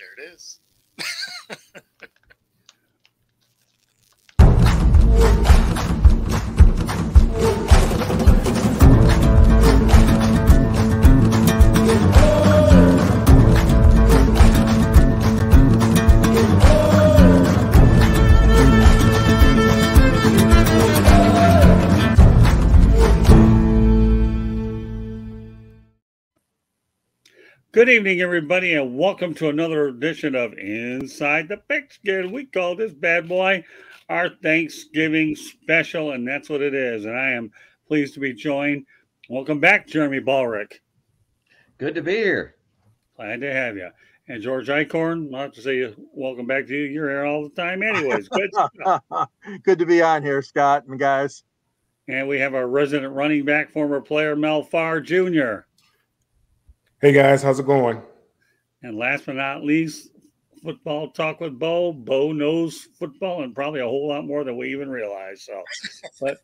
There it is. Good evening, everybody, and welcome to another edition of Inside the Pigskin. We call this bad boy our Thanksgiving special, and that's what it is. And I am pleased to be joined. Welcome back, Jeremy Ballrick. Good to be here. Glad to have you. And George Eichhorn, I'll have to say welcome back to you. You're here all the time anyways. Good Good to be on here, Scott and guys. And we have our resident running back, former player Mel Farr Jr. Hey guys, how's it going? And last but not least, football talk with Bo. Bo knows football and probably a whole lot more than we even realize. So, but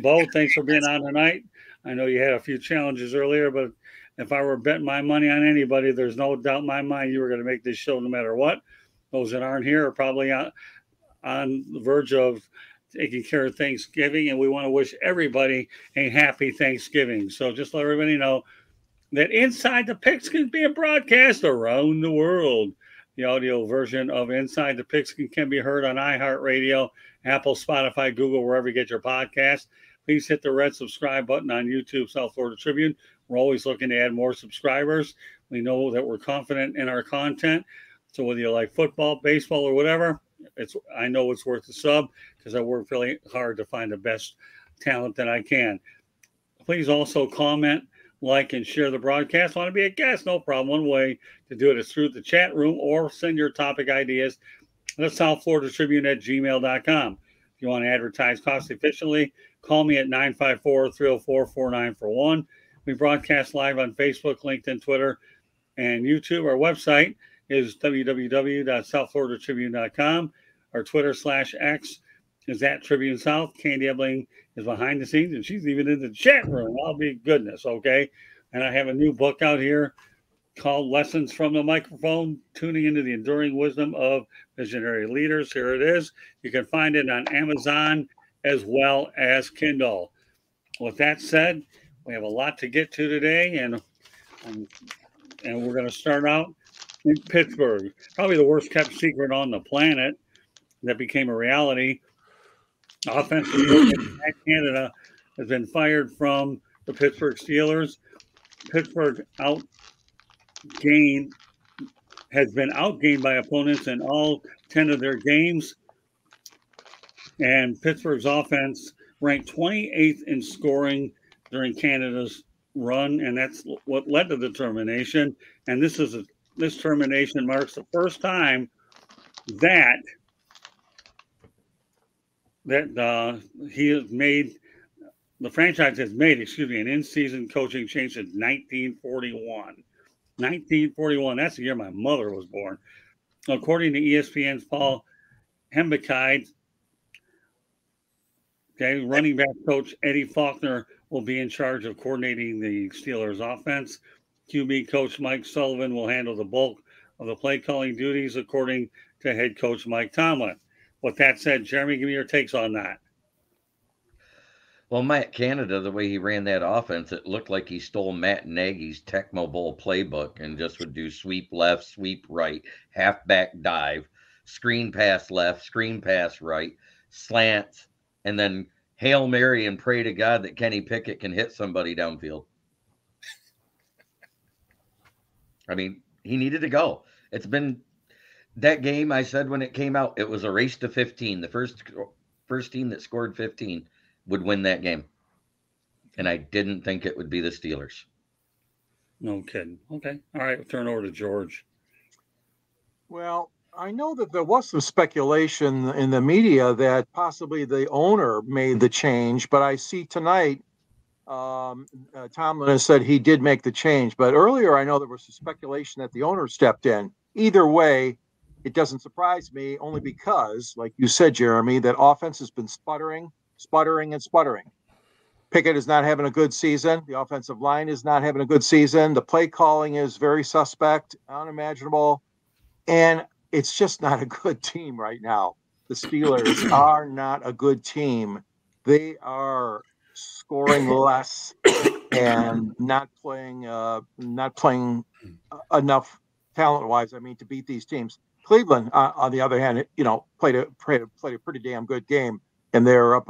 Bo, thanks for being on tonight. I know you had a few challenges earlier, but if I were betting my money on anybody, there's no doubt in my mind you were going to make this show no matter what. Those that aren't here are probably on the verge of taking care of Thanksgiving, and we want to wish everybody a happy Thanksgiving. So just let everybody know that Inside the Pigskin is being broadcast around the world. The audio version of Inside the Pigskin can be heard on iHeartRadio, Apple, Spotify, Google, wherever you get your podcast. Please hit the red subscribe button on YouTube, South Florida Tribune. We're always looking to add more subscribers. We know that we're confident in our content. So whether you like football, baseball, or whatever, I know it's worth a sub because I work really hard to find the best talent that I can. Please also comment, like, and share the broadcast. Want to be a guest? No problem. One way to do it is through the chat room or send your topic ideas to South Florida Tribune at gmail.com. If you want to advertise cost efficiently, call me at 954-304-4941. We broadcast live on Facebook, LinkedIn, Twitter, and YouTube. Our website is www.southfloridatribune.com. Our Twitter/X is at Tribune South. Candy Ebling is behind the scenes, and she's even in the chat room. I'll be goodness, okay? And I have a new book out here called Lessons from the Microphone, Tuning into the Enduring Wisdom of Visionary Leaders. Here it is. You can find it on Amazon as well as Kindle. With that said, we have a lot to get to today, and we're going to start out in Pittsburgh. Probably the worst kept secret on the planet that became a reality. Offensive coach mattcanada has been fired from the Pittsburgh Steelers. Pittsburgh has been outgained by opponents in all 10 of their games. And Pittsburgh's offense ranked 28th in scoring during Canada's run, and that's what led to the termination. And this termination marks the first time that the franchise has made, an in-season coaching change since 1941. 1941, that's the year my mother was born. According to ESPN's Paul Hembekide, running back coach Eddie Faulkner will be in charge of coordinating the Steelers' offense. QB coach Mike Sullivan will handle the bulk of the play-calling duties, according to head coach Mike Tomlin. With that said, Jeremy, give me your takes on that. Well, mattcanada, the way he ran that offense, it looked like he stole Matt Nagy's Tecmo Bowl playbook and just would do sweep left, sweep right, halfback dive, screen pass left, screen pass right, slants, and then Hail Mary and pray to God that Kenny Pickett can hit somebody downfield. I mean, he needed to go. It's been that game, I said when it came out, it was a race to 15. The first team that scored 15 would win that game. And I didn't think it would be the Steelers. No kidding. Okay. All right. We'll turn over to George. Well, I know that there was some speculation in the media that possibly the owner made the change, but I see tonight Tomlin has said he did make the change. But earlier, I know there was some speculation that the owner stepped in. Either way, it doesn't surprise me, only because, like you said, Jeremy, that offense has been sputtering. Pickett is not having a good season. The offensive line is not having a good season. The play calling is very suspect, unimaginable. And it's just not a good team right now. The Steelers are not a good team. They are scoring less and not playing enough talent-wise. I mean, to beat these teams. Cleveland, on the other hand, played a pretty damn good game, and they're up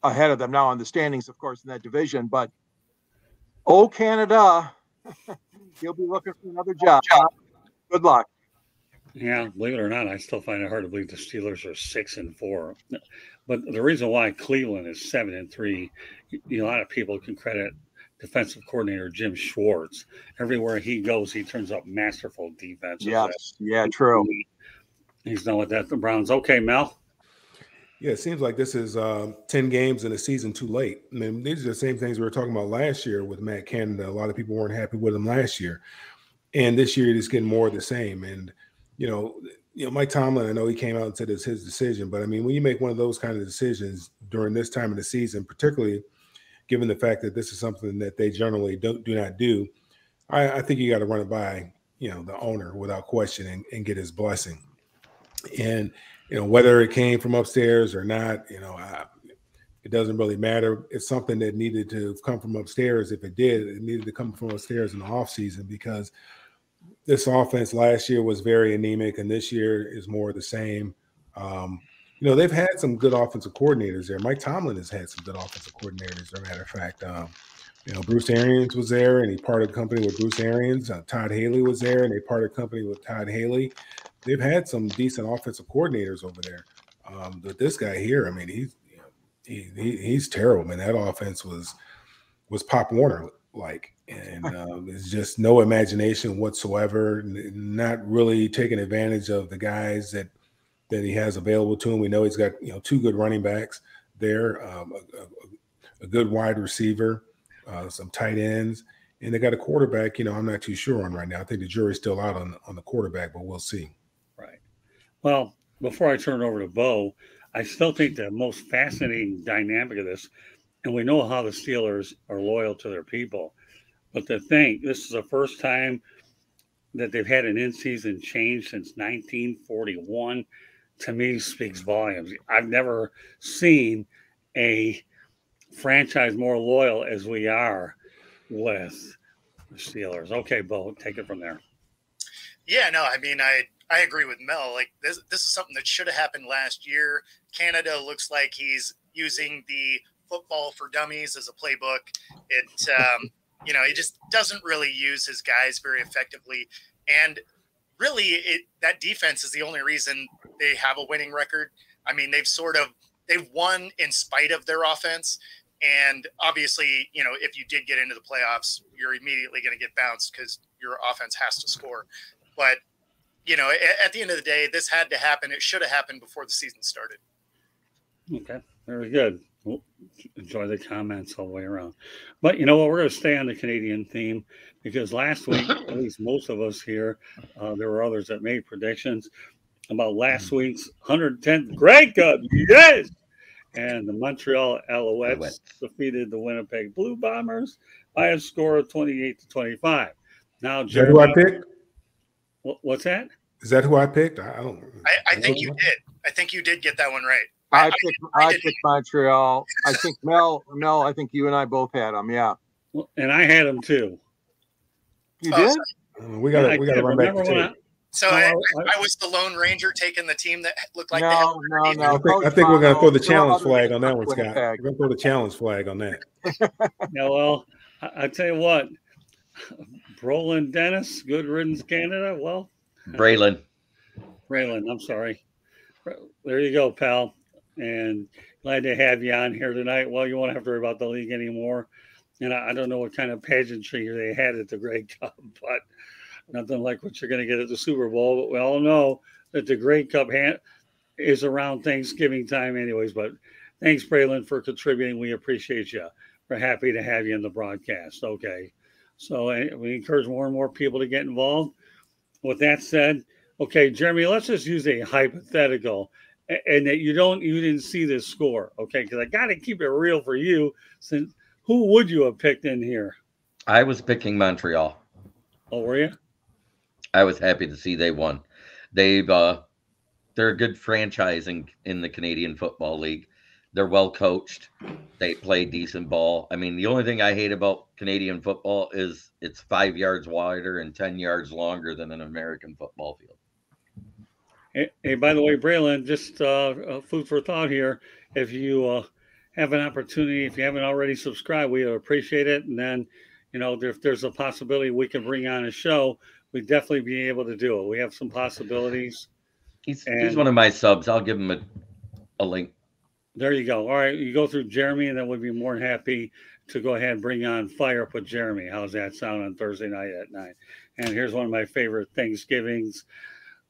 ahead of them now on the standings, of course, in that division. But Canada, you'll be looking for another job. Good luck. Yeah, believe it or not, I still find it hard to believe the Steelers are 6-4. But the reason why Cleveland is 7-3, a lot of people can credit defensive coordinator Jim Schwartz. Everywhere he goes, he turns up masterful defenses. Yes, yeah, true. He's done with that. The Browns. Okay, Mel. Yeah, it seems like this is 10 games in a season too late. I mean, these are the same things we were talking about last year with Matt Canada. A lot of people weren't happy with him last year. And this year, he's getting more of the same. And, Mike Tomlin, I know he came out and said it's his decision. But, I mean, when you make one of those kind of decisions during this time of the season, particularly given the fact that this is something that they generally do not do, I think you got to run it by, the owner without question and get his blessing. And, whether it came from upstairs or not, it doesn't really matter. It's something that needed to come from upstairs. If it did, it needed to come from upstairs in the offseason, because this offense last year was very anemic, and this year is more of the same. They've had some good offensive coordinators there. Mike Tomlin has had some good offensive coordinators, as a matter of fact. Bruce Arians was there, and he parted company with Bruce Arians. Toddhaley was there, and they parted company with Toddhaley. They've had some decent offensive coordinators over there. But this guy here, I mean, he's terrible, man. That offense was Pop Warner like, and there's just no imagination whatsoever. Not really taking advantage of the guys that he has available to him. We know he's got two good running backs there, a good wide receiver, some tight ends, and they got a quarterback. I'm not too sure on right now. I think the jury's still out on the quarterback, but we'll see. Right. Well, before I turn it over to Bo, I still think the most fascinating dynamic of this, and we know how the Steelers are loyal to their people, but to think this is the first time that they've had an in-season change since 1941, to me speaks volumes. I've never seen a franchise more loyal as we are with the Steelers. Okay, Bo, take it from there. Yeah, no, I mean, I agree with Mel. Like, this is something that should have happened last year. Canada looks like he's using the football for dummies as a playbook. He just doesn't really use his guys very effectively. And really, that defense is the only reason they have a winning record. I mean, they've won in spite of their offense. And obviously, if you did get into the playoffs, you're immediately going to get bounced because your offense has to score. But, at the end of the day, this had to happen. It should have happened before the season started. Okay, very good. We'll enjoy the comments all the way around. But you know what? We're going to stay on the Canadian theme, because last week, at least most of us here, there were others that made predictions about last week's 110th Grey Cup. Yes! And the Montreal Alouettes defeated the Winnipeg Blue Bombers by a score of 28-25. Now, Is that who I picked? What's that? Is that who I picked? I think you did. I think you did get that one right. I picked Montreal. I think Mel, I think you and I both had them. Yeah. Well, and I had them too. You did? We got to run back to tape. So I was the Lone Ranger taking the team that looked like no. I think we're going to throw the challenge flag on that one, Scott. We're going to throw the challenge flag on that. Yeah, well, I tell you what, Brolin Dennis, good riddance, Canada. Well, Braylon, I'm sorry. There you go, pal. And glad to have you on here tonight. Well, you won't have to worry about the league anymore. And I don't know what kind of pageantry they had at the Grey Cup, but nothing like what you're going to get at the Super Bowl. But we all know that the Grey Cup is around Thanksgiving time anyways. But thanks, Braylon, for contributing. We appreciate you. We're happy to have you in the broadcast. Okay. So we encourage more and more people to get involved. With that said, okay, Jeremy, let's just use a hypothetical, and that you didn't see this score, okay? Because I got to keep it real for you. Since who would you have picked in here? I was picking Montreal. Oh, were you? I was happy to see they won. They're a good franchise in the Canadian Football League. They're well coached. They play decent ball. I mean, the only thing I hate about Canadian football is it's 5 yards wider and 10 yards longer than an American football field. Hey, by the way, Braylon, just food for thought here. If you have an opportunity, if you haven't already subscribed, we appreciate it. And then, if there's a possibility we can bring on a show, we'd definitely be able to do it. We have some possibilities. He's one of my subs. I'll give him a link. There you go. All right, you go through Jeremy, and then we'd be more than happy to go ahead and bring on Fire Up with Jeremy. How's that sound on Thursday night at 9? And here's one of my favorite Thanksgivings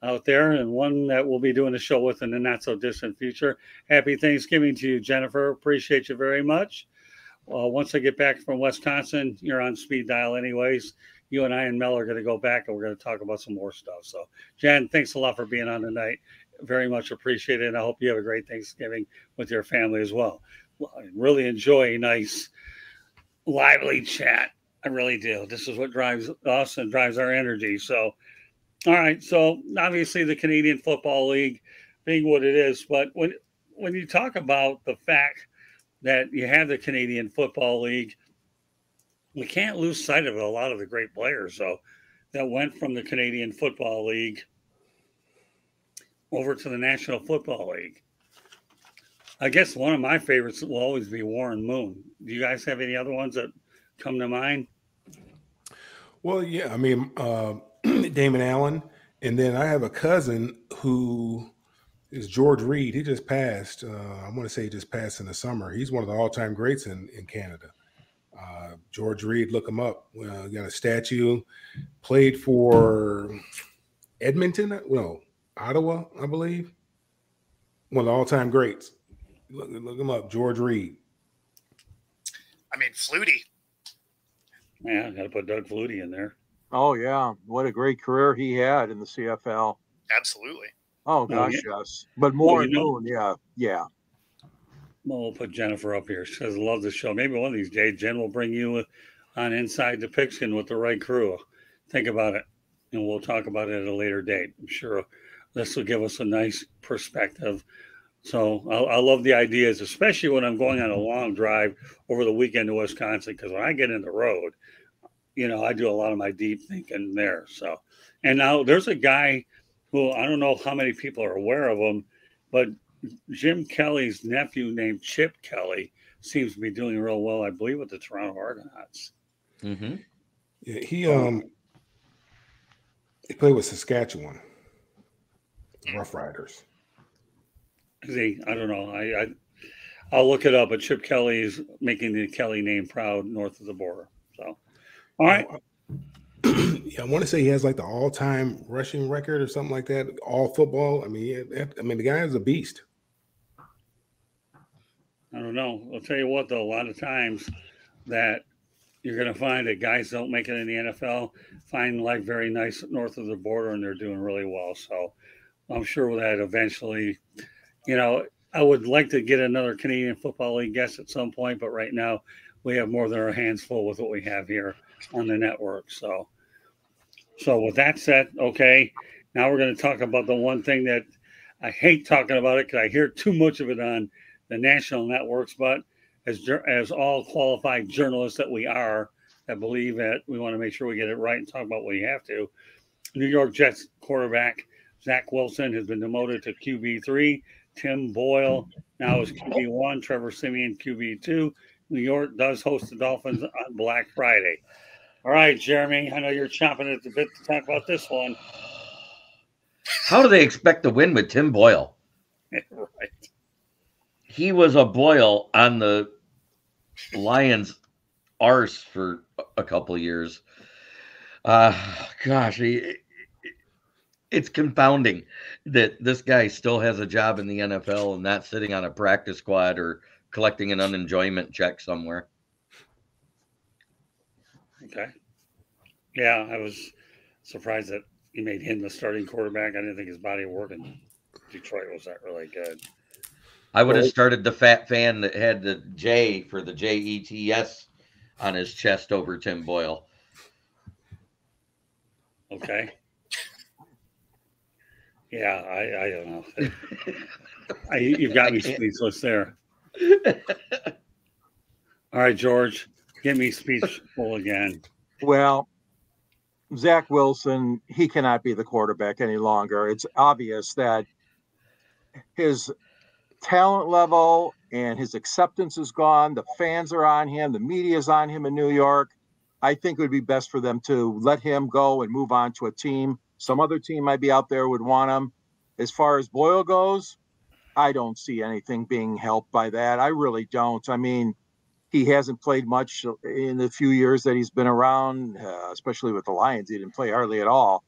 out there, and one that we'll be doing a show with in the not so distant future. Happy Thanksgiving to you, Jennifer. Appreciate you very much. Once I get back from Wisconsin, you're on speed dial anyways. You and I and Mel are going to go back, and we're going to talk about some more stuff. So, Jen, thanks a lot for being on tonight. Very much appreciated. And I hope you have a great Thanksgiving with your family as well. I really enjoy a nice, lively chat. I really do. This is what drives us and drives our energy. So, all right. So, obviously, the Canadian Football League being what it is. But when you talk about the fact that you have the Canadian Football League, we can't lose sight of a lot of the great players, though, that went from the Canadian Football League over to the National Football League. I guess one of my favorites will always be warrnemoon. Do you guys have any other ones that come to mind? Well, yeah, I mean, Damon Allen. And then I have a cousin who is George Reed. He just passed. I want to say he just passed in the summer. He's one of the all-time greats in Canada. George Reed, look him up. Got a statue. Played for Edmonton. No, Ottawa, I believe. One of the all-time greats. Look him up, George Reed. I mean, Flutie. Yeah, I got to put Doug Flutie in there. Oh, yeah. What a great career he had in the CFL. Absolutely. Oh, gosh, yes. But more yeah. Yeah. Well, we'll put Jennifer up here. She says, love the show. Maybe one of these days, Jen will bring you on Inside the Pigskin with the right crew. Think about it, and we'll talk about it at a later date. I'm sure this will give us a nice perspective. So I love the ideas, especially when I'm going on a long drive over the weekend to Wisconsin, because when I get in the road, I do a lot of my deep thinking there. So, and now there's a guy who I don't know how many people are aware of him, but Jim Kelly's nephew named Chip Kelly seems to be doing real well, I believe, with the Toronto Argonauts. Mm-hmm. Yeah, he played with Saskatchewan Rough Riders. I don't know. I'll look it up, but Chip Kelly is making the Kelly name proud north of the border. So, all right. Yeah, I want to say he has like the all-time rushing record or something like that. All football. I mean, the guy is a beast. I don't know. I'll tell you what, though, a lot of times that you're going to find that guys don't make it in the NFL, find life very nice north of the border, and they're doing really well. So I'm sure that eventually, I would like to get another Canadian Football League guest at some point, but right now we have more than our hands full with what we have here on the network. So with that said, okay, now we're going to talk about the one thing that I hate talking about it because I hear too much of it on the national networks, but as all qualified journalists that we are, that believe that we want to make sure we get it right and talk about what we have to. New York Jets quarterback Zachwilson has been demoted to QB3. Timboyle now is QB1. Trevorsiemon QB2. New York does host the Dolphins on Black Friday. All right, Jeremy, I know you're chomping at the bit to talk about this one. How do they expect to win with Tim Boyle? Right. He was a boil on the Lions' arse for a couple of years. Gosh, it's confounding that this guy still has a job in the NFL and not sitting on a practice squad or collecting an unenjoyment check somewhere. Okay. Yeah, I was surprised that he made him the starting quarterback. I didn't think his body of work in Detroit was that really good. I would have started the fat fan that had the J for the JETS on his chest over Tim Boyle. Okay. Yeah, I don't know. You've got me speechless there. All right, George, get me speechful again. Well, Zach Wilson, he cannot be the quarterback any longer. It's obvious that his talent level and his acceptance is gone. The fans are on him. The media is on him in New York. I think it would be best for them to let him go and move on to a team. Some other team might be out there would want him. As far as Boyle goes, I don't see anything being helped by that. I really don't. I mean, he hasn't played much in the few years that he's been around, especially with the Lions. He didn't play hardly at all.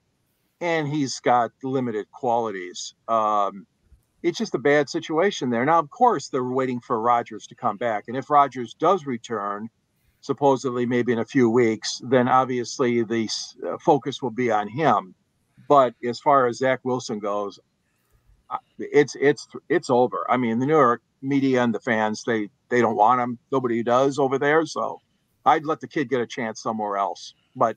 And he's got limited qualities. It's just a bad situation there. Now, of course, they're waiting for Rodgers to come back. And if Rodgers does return, supposedly maybe in a few weeks, then obviously the focus will be on him. But as far as Zach Wilson goes, it's over. I mean, the New York media and the fans, they don't want him. Nobody does over there. So I'd let the kid get a chance somewhere else. But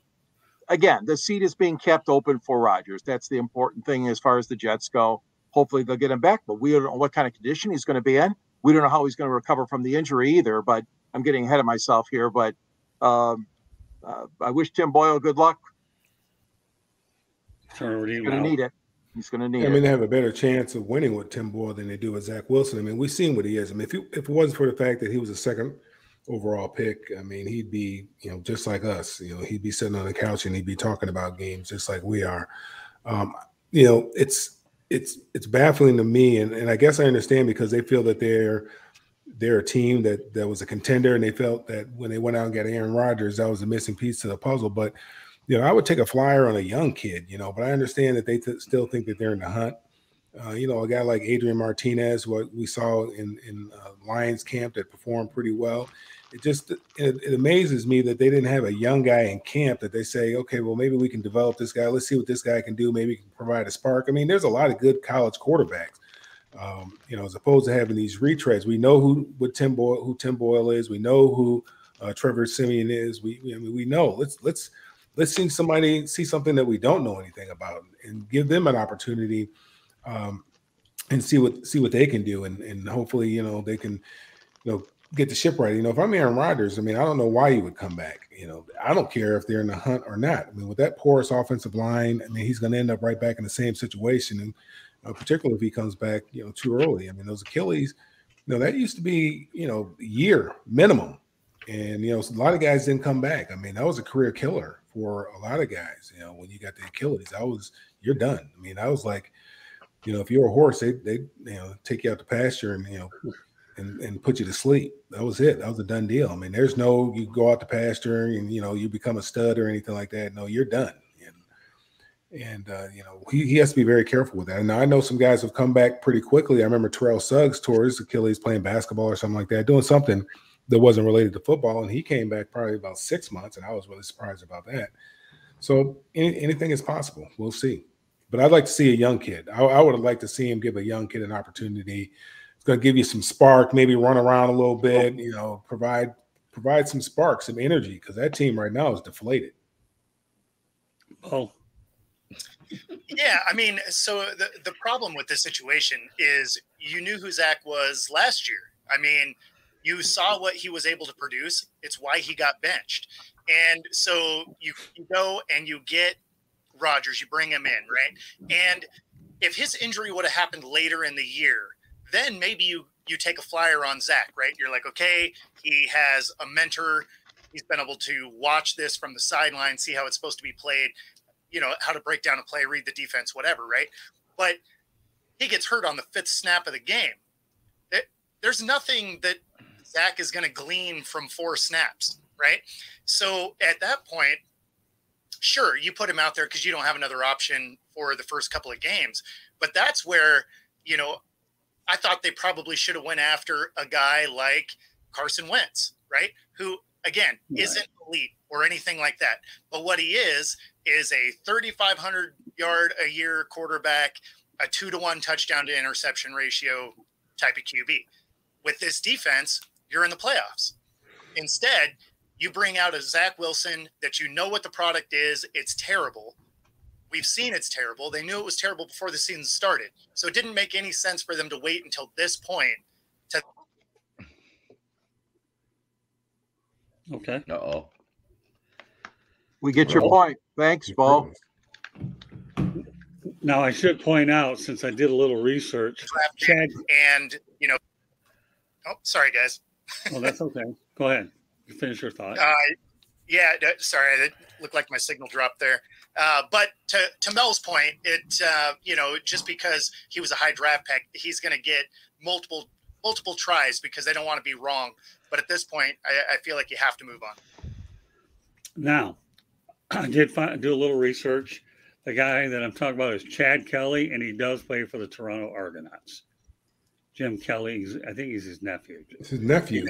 again, the seat is being kept open for Rodgers. That's the important thing as far as the Jets go. Hopefully they'll get him back, but we don't know what kind of condition he's going to be in. We don't know how he's going to recover from the injury either, but I'm getting ahead of myself here. But I wish Tim Boyle good luck. He's going to need it. He's going to need it. I mean, they have a better chance of winning with Tim Boyle than they do with Zach Wilson. I mean, we've seen what he is. I mean, if it wasn't for the fact that he was a second overall pick, I mean, he'd be, just like us. He'd be sitting on the couch and he'd be talking about games just like we are. It's baffling to me, and I guess I understand because they feel that they're a team that was a contender, and they felt that when they went out and got Aaron Rodgers, that was a missing piece to the puzzle. But I would take a flyer on a young kid, but I understand that they still think that they're in the hunt. A guy like Adrian Martinez, what we saw in Lions camp, that performed pretty well. It amazes me that they didn't have a young guy in camp that they say, okay, well, maybe we can develop this guy. Let's see what this guy can do. Maybe he can provide a spark. I mean, there's a lot of good college quarterbacks, as opposed to having these retreads. We know who Tim Boyle is. We know who trevorsiemon is. We know. Let's see something that we don't know anything about and give them an opportunity and see what they can do. And hopefully, they can, get the ship right. If I'm Aaron Rodgers, I mean, I don't know why he would come back. I don't care if they're in the hunt or not. I mean, with that porous offensive line, I mean, he's going to end up right back in the same situation. And particularly if he comes back, too early. I mean, those Achilles, that used to be, a year minimum. And, a lot of guys didn't come back. I mean, that was a career killer for a lot of guys. When you got the Achilles, you're done. I mean, I was like, if you're a horse, they take you out to pasture and put you to sleep. That was it. That was a done deal. I mean, there's no, you go out to pasture and, you become a stud or anything like that. No, you're done. And he has to be very careful with that. And I know some guys have come back pretty quickly. I remember Terrell Suggs tore his Achilles playing basketball or something like that, doing something that wasn't related to football. And he came back probably about 6 months. And I was really surprised about that. So anything is possible. We'll see. But I'd like to see a young kid. I would have liked to see him give a young kid an opportunity. It's going to give you some spark, maybe run around a little bit, provide some spark, some energy, because that team right now is deflated. Oh. Yeah, I mean, so the problem with this situation is you knew who Zach was last year. I mean, you saw what he was able to produce. It's why he got benched. And so you go and you get Rodgers, you bring him in, right? And if his injury would have happened later in the year, then maybe you take a flyer on Zach, right? You're like, okay, he has a mentor. He's been able to watch this from the sideline, see how it's supposed to be played, how to break down a play, read the defense, whatever, right? But he gets hurt on the 5th snap of the game. There's nothing that Zach is going to glean from 4 snaps, right? So at that point, sure, you put him out there because you don't have another option for the first couple of games. But that's where, I thought they probably should have went after a guy like Carson Wentz, right? Who, again, isn't elite or anything like that. But what he is a 3,500 yard a year quarterback, a 2-to-1 touchdown to interception ratio type of QB. With this defense, you're in the playoffs. Instead, you bring out a Zach Wilson that what the product is. It's terrible. we've seen it's terrible. They knew it was terrible before the season started. So it didn't make any sense for them to wait until this point to. Okay. Uh-oh. We get your point. Thanks, Bo. Now, I should point out, since I did a little research, Chad. And, oh, sorry, guys. Oh, that's okay. Go ahead. Finish your thought. Yeah, sorry, it looked like my signal dropped there. But to Mel's point, just because he was a high draft pick, he's going to get multiple tries because they don't want to be wrong. But at this point, I feel like you have to move on. Now, I did do a little research. The guy that I'm talking about is Chad Kelly, and he does play for the Toronto Argonauts. Jim Kelly, I think he's his nephew. It's his nephew.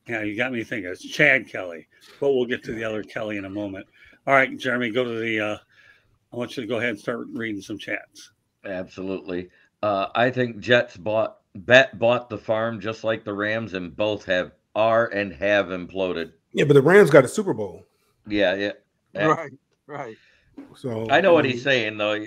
Yeah, you got me thinking. It's Chad Kelly, but we'll get to the other Kelly in a moment. All right, Jeremy, go to the I want you to go ahead and start reading some chats. Absolutely. I think Jets bought the farm just like the Rams, and both have imploded. Yeah, but the Rams got a Super Bowl. Yeah. Right. So I know what he's saying, though.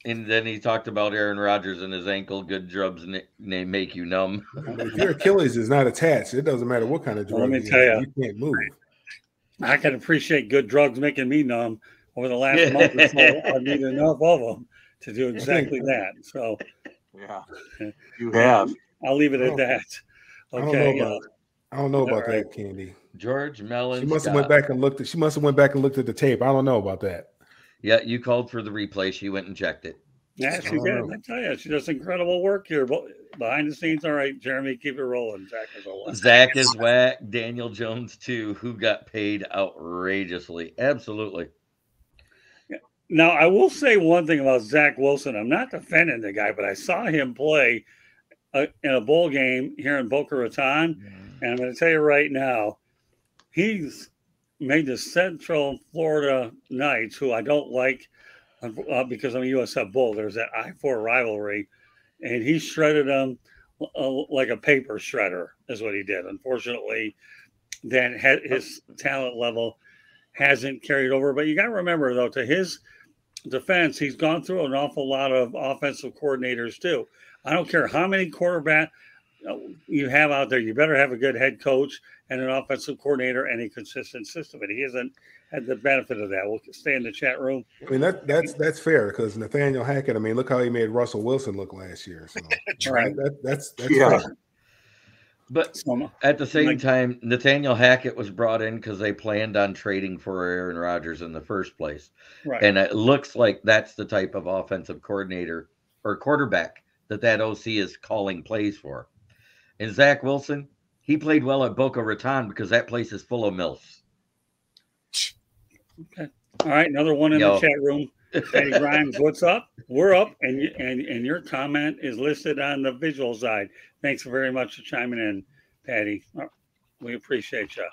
And then he talked about Aaron Rodgers and his ankle. Good drugs, and they make you numb. If your Achilles is not attached, it doesn't matter what kind of drug. Let me tell you, you can't move. I can appreciate good drugs making me numb. Over the last month or so, I've need enough of them to do exactly that. So, yeah, you have. I'll leave it at that. Okay. I don't know about that, Candy. George Mellon. She must have went back and looked at the tape. I don't know about that. Yeah, you called for the replay. She went and checked it. Yeah, she did. I tell you, she does incredible work here. Behind the scenes, all right, Jeremy, keep it rolling. Zach is whack. Daniel Jones, too, who got paid outrageously. Absolutely. Yeah. Now, I will say one thing about Zachwilson. I'm not defending the guy, but I saw him play in a bowl game here in Boca Raton. And I'm going to tell you right now, he's made the Central Florida Knights, who I don't like because I'm a USF Bull. There's that I-4 rivalry, and he shredded them like a paper shredder is what he did. Unfortunately, that his talent level hasn't carried over. But you got to remember, though, to his defense, he's gone through an awful lot of offensive coordinators, too. I don't care how many quarterbacks you have out there, you better have a good head coach and an offensive coordinator and a consistent system. And he hasn't had the benefit of that. We'll stay in the chat room. I mean, that's fair because Nathaniel Hackett, I mean, look how he made Russell Wilson look last year. So right. That's yeah. fair. But at the same time, Nathaniel Hackett was brought in because they planned on trading for Aaron Rodgers in the first place. Right. And it looks like that's the type of offensive coordinator or quarterback that OC is calling plays for. And Zach Wilson, he played well at Boca Raton because that place is full of MILFs. Okay. All right. Another one in the chat room. Patty Grimes, what's up? We're up, and your comment is listed on the visual side. Thanks very much for chiming in, Patty. We appreciate you.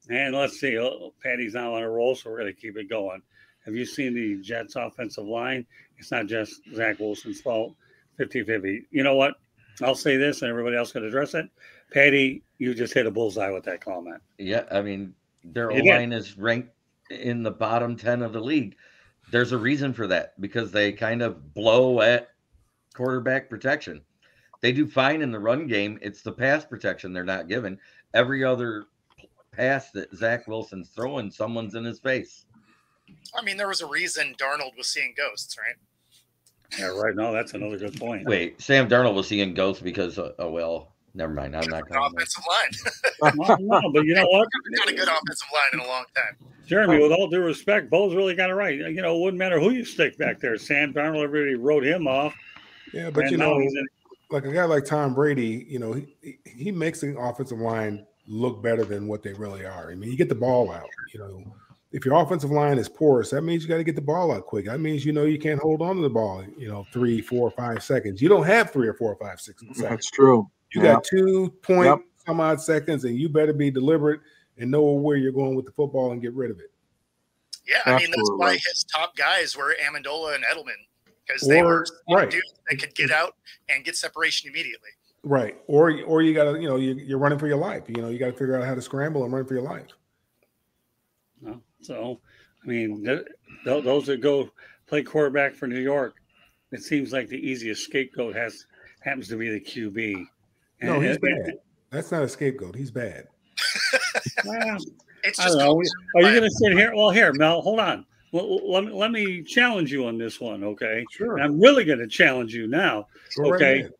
And let's see. Patty's now on a roll, so we're going to keep it going. Have you seen the Jets offensive line? It's not just Zach Wilson's fault. 50-50. You know what? I'll say this, and everybody else can address it. Patty, you just hit a bullseye with that comment. Yeah, I mean, their O-line is ranked in the bottom 10 of the league. There's a reason for that because they kind of blow at quarterback protection. They do fine in the run game. It's the pass protection they're not given. Every other pass that Zach Wilson's throwing, someone's in his face. I mean, there was a reason Darnold was seeing ghosts, right? Yeah, right. No, that's another good point. Wait, Sam Darnold was seeing ghosts because, never mind. I'm not going to. Offensive line. No, but you know what? Not a good offensive line in a long time. Jeremy, with all due respect, Bo's really got it right. You know, it wouldn't matter who you stick back there. Sam Darnold, everybody wrote him off. Yeah, but like a guy like Tom Brady, he makes the offensive line look better than what they really are. I mean, you get the ball out. If your offensive line is porous, that means you got to get the ball out quick. That means you can't hold on to the ball 3, 4, 5 seconds. You don't have 3 or 4 or 5, 6 seconds. That's true. You got 2 point some odd seconds, and you better be deliberate and know where you're going with the football and get rid of it. Yeah, I mean, that's why his top guys were Amendola and Edelman, because they were dudes that could get out and get separation immediately. Right. Or you got to, you're running for your life. You got to figure out how to scramble and run for your life. So, I mean, those that go play quarterback for New York, it seems like the easiest scapegoat happens to be the QB. And, no, he's bad. That's not a scapegoat. He's bad. Well, It's I just don't know. Are you going to sit here? Well, here, Mel, hold on. Let me challenge you on this one, okay? Sure. And I'm really going to challenge you now, Sure, okay? right.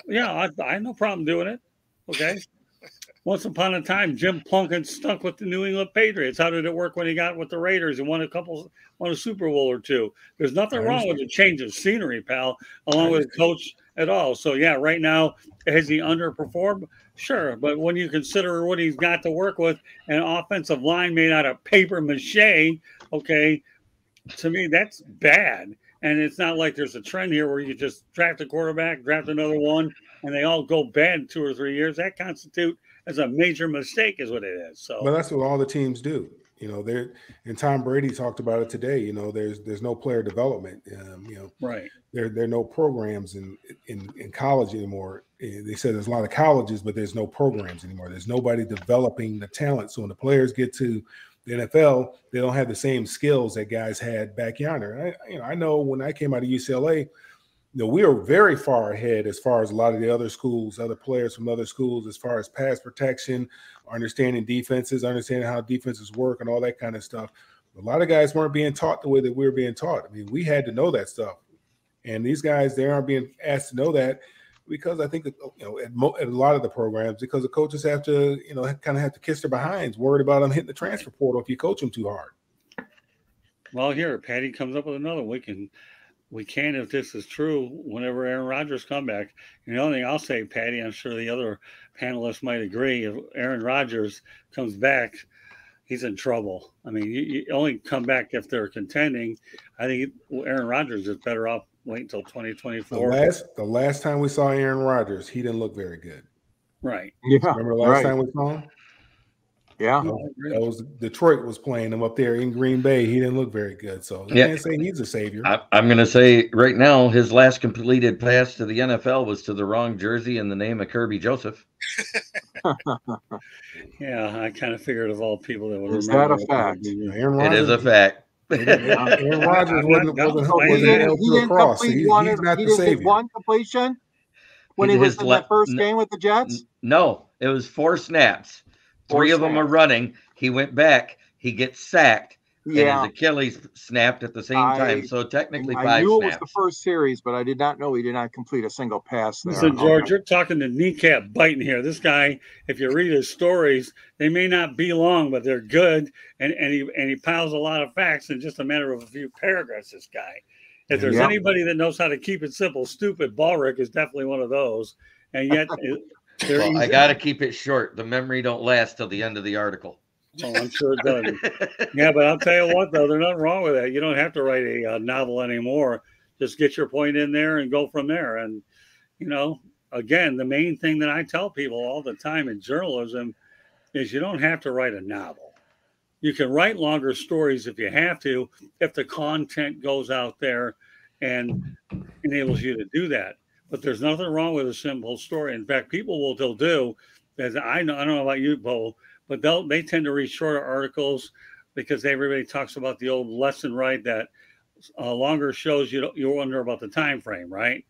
Yeah, I have no problem doing it, okay? Once upon a time, Jim Plunkett stuck with the New England Patriots. How did it work when he got with the Raiders and won a Super Bowl or two? There's nothing wrong with a change of scenery, pal, along with a coach at all. So, yeah, right now, has he underperformed? Sure. But when you consider what he's got to work with, an offensive line made out of paper mache, okay, to me, that's bad. And it's not like there's a trend here where you just draft a quarterback, draft another one, and they all go bad in 2 or 3 years. That constitutes as a major mistake is what it is. So, but that's what all the teams do. You know, and Tom Brady talked about it today. You know, there's no player development. You know, right. There are no programs in college anymore. They said there's a lot of colleges, but there's no programs anymore. There's nobody developing the talent. So when the players get to the NFL, they don't have the same skills that guys had back yonder. I know when I came out of UCLA, you know, we were very far ahead as far as a lot of the other schools, other players from other schools, as far as pass protection, understanding defenses, understanding how defenses work and all that kind of stuff. A lot of guys weren't being taught the way that we were being taught. I mean, we had to know that stuff. And these guys, they aren't being asked to know that because I think, you know, at a lot of the programs, because the coaches have to, you know, kind of have to kiss their behinds, worried about them hitting the transfer portal if you coach them too hard. Well, here, Patty comes up with another. We can, if this is true, whenever Aaron Rodgers come back. And the only thing I'll say, Patty, I'm sure the other panelists might agree, if Aaron Rodgers comes back, he's in trouble. I mean, you only come back if they're contending. I think Aaron Rodgers is better off waiting until 2024. The last time we saw Aaron Rodgers, he didn't look very good. Right. Yeah. Remember the last time we saw him? Yeah. That was Detroit was playing him up there in Green Bay. He didn't look very good. So you can't say he's a savior. I'm going to say right now, his last completed pass to the NFL was to the wrong jersey in the name of Kirby Joseph. Yeah, I kind of figured of all people that would Is remember. that a fact? It is a fact. Aaron Rodgers wasn't nailed to a cross. He's not the savior. One completion when he was in that first game with the Jets? No, it was 4 snaps. 3 of them are running. He went back. He gets sacked. Yeah. And his Achilles snapped at the same time. So technically 5 snaps. I knew it was the first series, but I did not know he did not complete a single pass there. So, George, you're talking to kneecap biting here. This guy, if you read his stories, they may not be long, but they're good. And he piles a lot of facts in just a matter of a few paragraphs, this guy. If there's anybody that knows how to keep it simple, stupid, Ballrick is definitely one of those. And yet... Well, I got to keep it short. The memory don't last till the end of the article. Oh, I'm sure it doesn't. Yeah, but I'll tell you what, though, there's nothing wrong with that. You don't have to write a novel anymore. Just get your point in there and go from there. And, you know, again, the main thing that I tell people all the time in journalism is you don't have to write a novel. You can write longer stories if you have to, if the content goes out there and enables you to do that. But there's nothing wrong with a simple story. In fact, people will do, as I don't know about you, Bo, but they tend to read shorter articles because everybody talks about the old lesson, right? That longer shows you wonder about the time frame, right?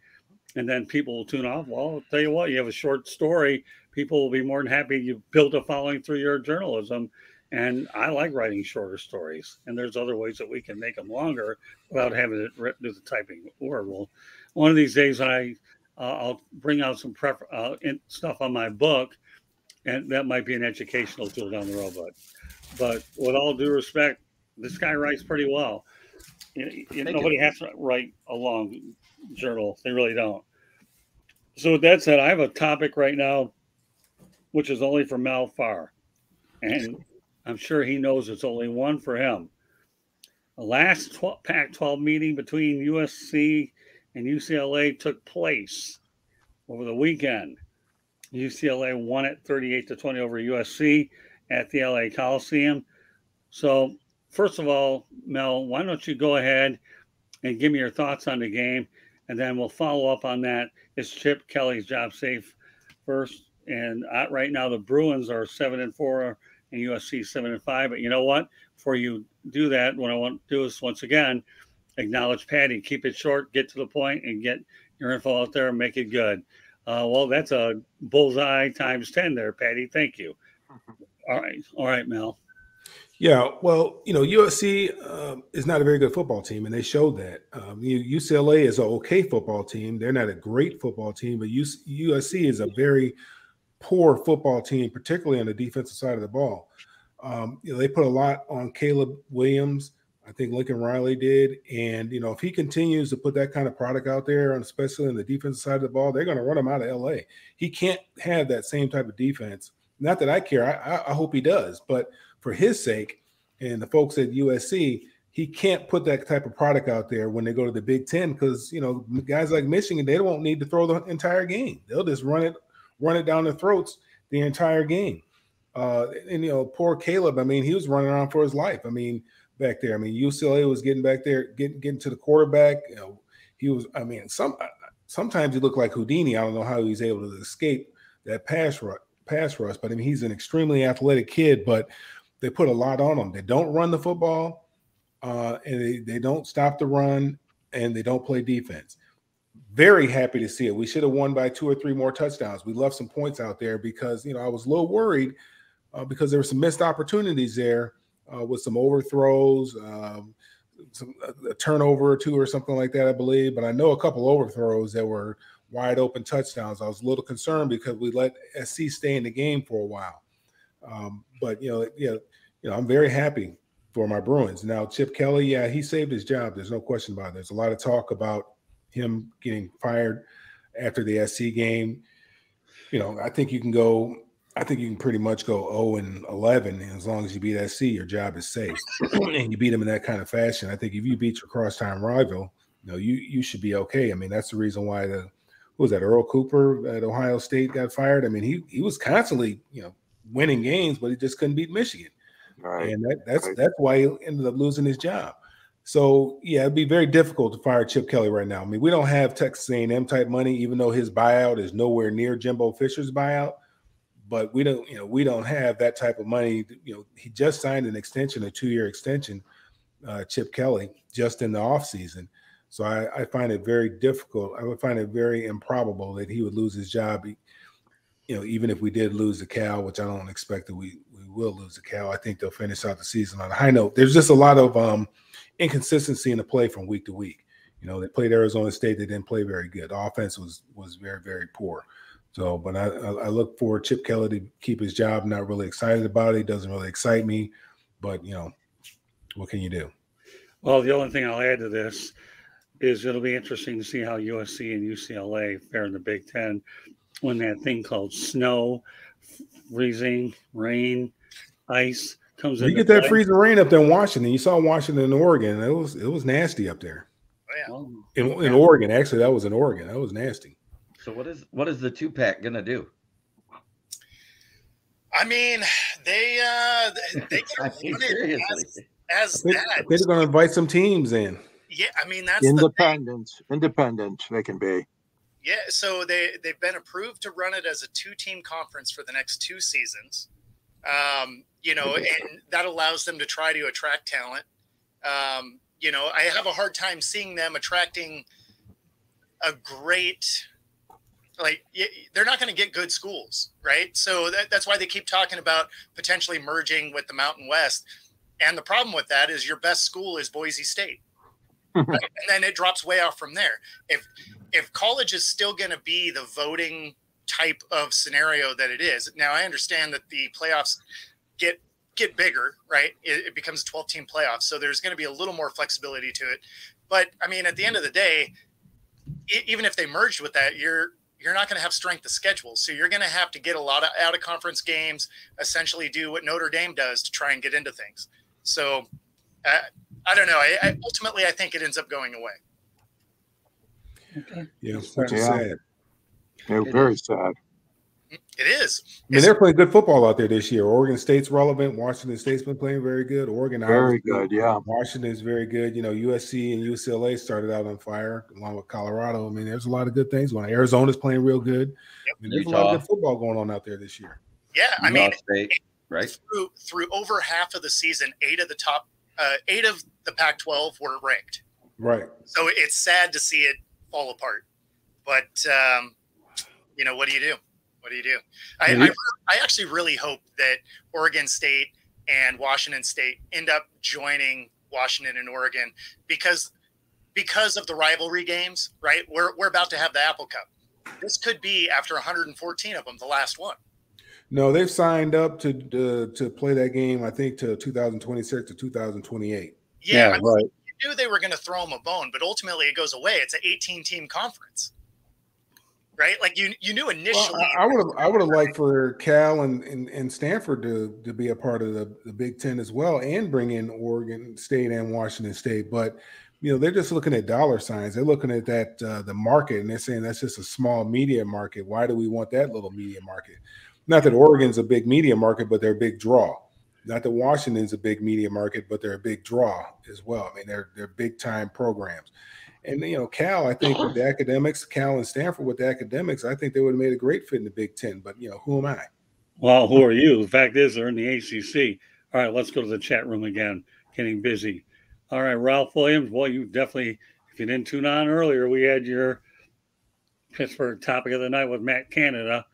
And then people will tune off. Well, I'll tell you what, you have a short story, people will be more than happy you built a following through your journalism. And I like writing shorter stories. And there's other ways that we can make them longer without having it written to the typing word. Well, one of these days I'll bring out some stuff on my book, and that might be an educational tool down the road. But with all due respect, this guy writes pretty well. Nobody has to write a long journal. They really don't. So with that said, I have a topic right now, which is only for Mal Farr. And I'm sure he knows it's only one for him. The last Pac-12 meeting between USC and UCLA took place over the weekend. UCLA won it 38-20 over USC at the LA Coliseum. So, first of all, Mel, why don't you go ahead and give me your thoughts on the game, and then we'll follow up on that. Is Chip Kelly's job safe first? And right now, the Bruins are 7-4 and USC 7-5. But you know what? Before you do that, what I want to do is once again acknowledge Patty. Keep it short, get to the point, and get your info out there and make it good. Well, that's a bullseye times 10 there, Patty. Thank you. All right, Mel. Yeah, well, USC is not a very good football team, and they showed that. UCLA is an okay football team. They're not a great football team, but USC is a very poor football team, particularly on the defensive side of the ball. They put a lot on Caleb Williams. I think Lincolnriley did. And, if he continues to put that kind of product out there, and especially on the defensive side of the ball, they're going to run him out of L.A. He can't have that same type of defense. Not that I care. I hope he does. But for his sake and the folks at USC, he can't put that type of product out there when they go to the Big Ten because, guys like Michigan, they won't need to throw the entire game. They'll just run it down their throats the entire game. Poor Caleb, he was running around for his life. Back there. UCLA was getting back there, getting to the quarterback. He was, sometimes he looked like Houdini. I don't know how he's able to escape that pass rush, but he's an extremely athletic kid, but they put a lot on him. They don't run the football, and they don't stop the run, and they don't play defense. Very happy to see it. We should have won by 2 or 3 more touchdowns. We left some points out there because, I was a little worried because there were some missed opportunities there. With some overthrows, a turnover or 2 or something like that, I believe. But I know a couple overthrows that were wide open touchdowns. I was a little concerned because we let SC stay in the game for a while. But I'm very happy for my Bruins. Now, Chip Kelly, he saved his job. There's no question about it. There's a lot of talk about him getting fired after the SC game. I think you can pretty much go 0-11, and as long as you beat SC, your job is safe. And you beat them in that kind of fashion. I think if you beat your crosstown rival, you should be okay. That's the reason why Earl Cooper at Ohio State got fired. He was constantly, winning games, but he just couldn't beat Michigan. Right. And that's why he ended up losing his job. So, it'd be very difficult to fire Chip Kelly right now. We don't have Texas A&M type money, even though his buyout is nowhere near Jimbo Fisher's buyout. But we don't have that type of money. He just signed an extension, a 2-year extension, Chip Kelly, just in the offseason. So I find it very difficult. I would find it very improbable that he would lose his job, even if we did lose the Cal, which I don't expect that we will lose the Cal. I think they'll finish out the season on a high note. There's just a lot of inconsistency in the play from week to week. They played Arizona State. They didn't play very good. The offense was very, very poor. So, but I look for Chip Kelly to keep his job. Not really excited about it. It doesn't really excite me, but what can you do? Well, the only thing I'll add to this is it'll be interesting to see how USC and UCLA fare in the Big Ten when that thing called snow, freezing, rain, ice comes in. You get that freezing rain up there in Washington. You saw Washington and Oregon. It was nasty up there. Oh, yeah. In Oregon, actually, that was in Oregon. That was nasty. So what is the 2-pack gonna do? They can run it as that. They're going to invite some teams in. Yeah, that's independent they can be. Yeah, so they've been approved to run it as a 2-team conference for the next 2 seasons. And that allows them to try to attract talent. I have a hard time seeing them attracting a great. They're not going to get good schools, right? So that's why they keep talking about potentially merging with the Mountain West. And the problem with that is your best school is Boise State. Right? And then it drops way off from there. If college is still going to be the voting type of scenario that it is, now I understand that the playoffs get bigger, right? It becomes a 12-team playoff. So there's going to be a little more flexibility to it. But, at the end of the day, even if they merged with that, you're not going to have strength of schedule. So you're going to have to get a lot of out-of-conference games, essentially do what Notre Dame does to try and get into things. So I don't know. Ultimately, I think it ends up going away. Okay. Yeah, which is sad. Yeah, very sad. It is. They're playing good football out there this year. Oregon State's relevant. Washington State's been playing very good. Oregon, very good, yeah. Washington's very good. USC and UCLA started out on fire along with Colorado. there's a lot of good things going on. Arizona's playing real good. Yep. There's a lot of good football going on out there this year. Yeah, State, right? Through over half of the season, 8 of the Pac-12 were ranked. Right. So it's sad to see it fall apart. But, what do you do? What do you do? I actually really hope that Oregon State and Washington State end up joining Washington and Oregon because of the rivalry games, right? We're about to have the Apple Cup. This could be, after 114 of them, the last one. No, they've signed up to play that game, I think, to 2026 to 2028. Yeah, right. Right. You knew they were going to throw them a bone, but ultimately it goes away. It's an 18-team conference, right? Like you knew initially. Well, I would have liked for Cal and Stanford to be a part of the Big Ten as well, and bring in Oregon State and Washington State. But they're just looking at dollar signs. They're looking at that the market, and they're saying that's just a small media market. Why do we want that little media market? Not that Oregon's a big media market, but they're a big draw. Not that Washington's a big media market, but they're a big draw as well. I mean, they're big time programs. And Cal, I think with the academics, Cal and Stanford with the academics, I think they would have made a great fit in the Big Ten. But who am I? Well, who are you? The fact is, they're in the ACC. All right, let's go to the chat room again. Getting busy. All right, Ralph Williams. Well, you definitely, if you didn't tune on earlier, we had your Pittsburgh topic of the night with MattCanada.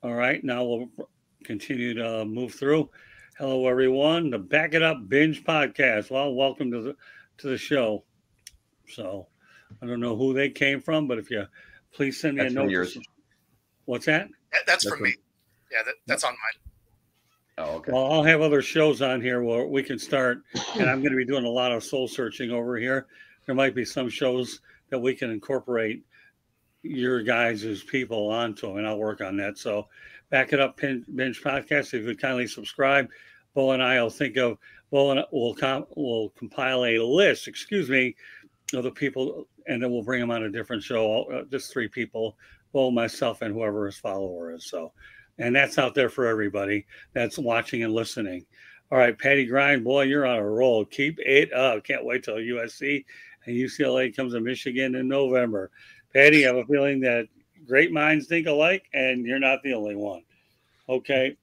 All right, now we'll continue to move through. Hello, everyone. The Back It Up Binge podcast. Well, welcome to the show. So, I don't know who they came from, but if you please send me a note. What's that? That's from me. Yeah, that's on mine. Oh, okay. Well, I'll have other shows on here where we can start, and I'm going to be doing a lot of soul searching over here. There might be some shows that we can incorporate your guys' people onto them, and I'll work on that. So, Back It Up Binge podcast. If you would kindly subscribe, Bo and I will will compile a list. Of the people, and then we'll bring them on a different show. Just 3 people, Bo, myself, and whoever his follower is. So, and that's out there for everybody that's watching and listening. All right, Patty Grind, boy, you're on a roll. Keep it up. Can't wait till USC and UCLA comes to Michigan in November. Patty, I have a feeling that great minds think alike, and you're not the only one. Okay,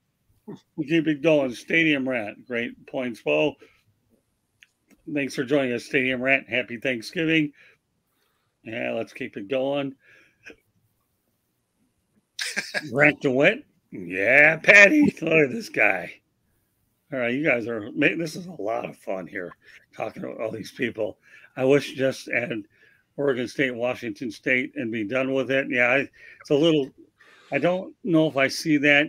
we keep it going. Stadium Rant, great points, Bo. Thanks for joining us, Stadium Rant. Happy Thanksgiving. Yeah, let's keep it going. Rant to win. Yeah, Patty. Look at this guy. All right, you guys are, this is a lot of fun here, talking to all these people. I wish just add Oregon State, Washington State, and be done with it. Yeah, it's a little, I don't know if I see that.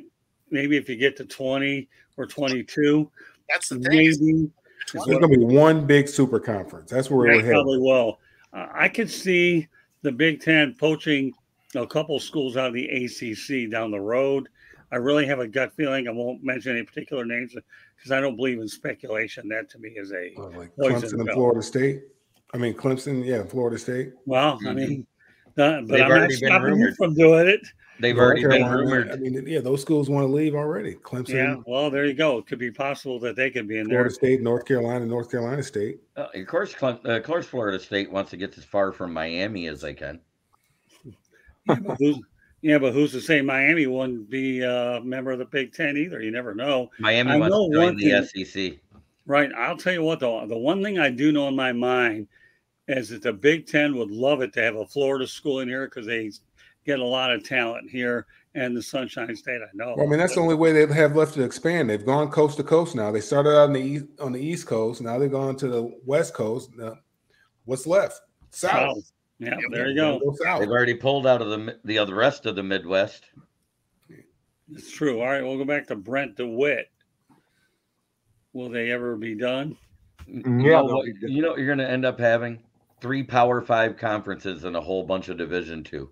Maybe if you get to 20 or 22. That's the thing. Maybe. There's going to be one big super conference. That's where we're headed. Probably will. I could see the Big Ten poaching a couple schools out of the ACC down the road. I really have a gut feeling. I won't mention any particular names because I don't believe in speculation. That to me is a like Clemson and Florida State. I mean, Clemson, yeah, Florida State. Well, I mean, but I'm not stopping you from doing it. They've already been rumored. I mean, yeah, those schools want to leave already. Clemson. Yeah, well, there you go. It could be possible that they could be in there. Florida State, North Carolina State. Of course, Florida State wants to get as far from Miami as they can. But who's to say Miami wouldn't be a member of the Big Ten either? You never know. Miami wants to join the SEC. Right. I'll tell you what, though. The one thing I do know in my mind is that the Big Ten would love it to have a Florida school in here because they get a lot of talent here and the Sunshine State. I know. Well, I mean, that's the only way they have left to expand. They've gone coast to coast now. They started out on the East Coast. Now they've gone to the West Coast. Now, what's left? South. Yeah, there you go. They've already pulled out of the rest of the Midwest. It's true. All right, we'll go back to Brent DeWitt. Will they ever be done? Yeah. You know, you're going to end up having 3 Power 5 conferences and a whole bunch of Division II.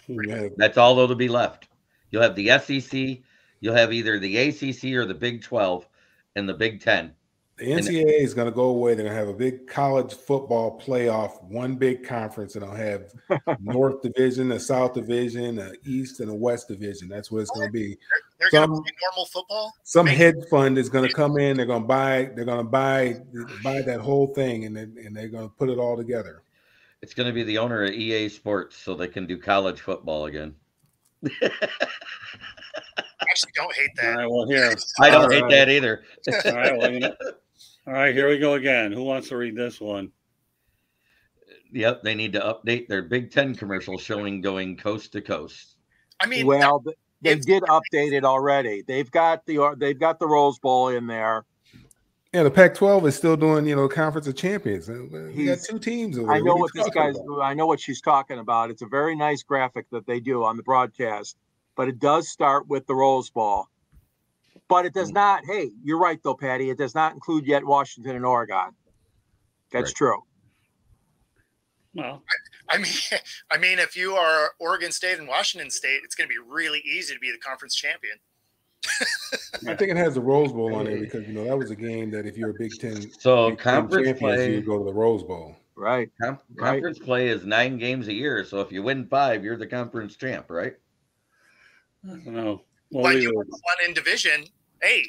Yeah. That's all that'll be left. You'll have the SEC. You'll have either the ACC or the Big 12 and the Big 10. The NCAA is going to go away. They're going to have a big college football playoff, one big conference, and I'll have North Division, a South Division, an East, and a West Division. That's what it's going to be. They're going to play normal football. Some head fund is going to come in. They're going to buy. They're going to buy that whole thing, and they're going to put it all together. It's going to be the owner of EA Sports, so they can do college football again. I actually don't hate that. All right, well, here. I don't hate that either. All right, well, All right, here we go again. Who wants to read this one? Yep, they need to update their Big Ten commercial showing going coast to coast. I mean, well, they did update it already. They've got the Rose Bowl in there. Yeah, the Pac-12 is still doing, Conference of Champions. We got two teams over there. I know I know what she's talking about. It's a very nice graphic that they do on the broadcast, but it does start with the Rose Bowl. But it does not. Hey, you're right though, Patty. It does not include yet Washington and Oregon. That's true. Well, I mean, if you are Oregon State and Washington State, it's going to be really easy to be the conference champion. I think it has the Rose Bowl on there because that was a game that if you're a Big Ten, conference play, you go to the Rose Bowl. Right. Conference play is 9 games a year, so if you win 5, you're the conference champ, right? I don't know. Well, you won in Division A.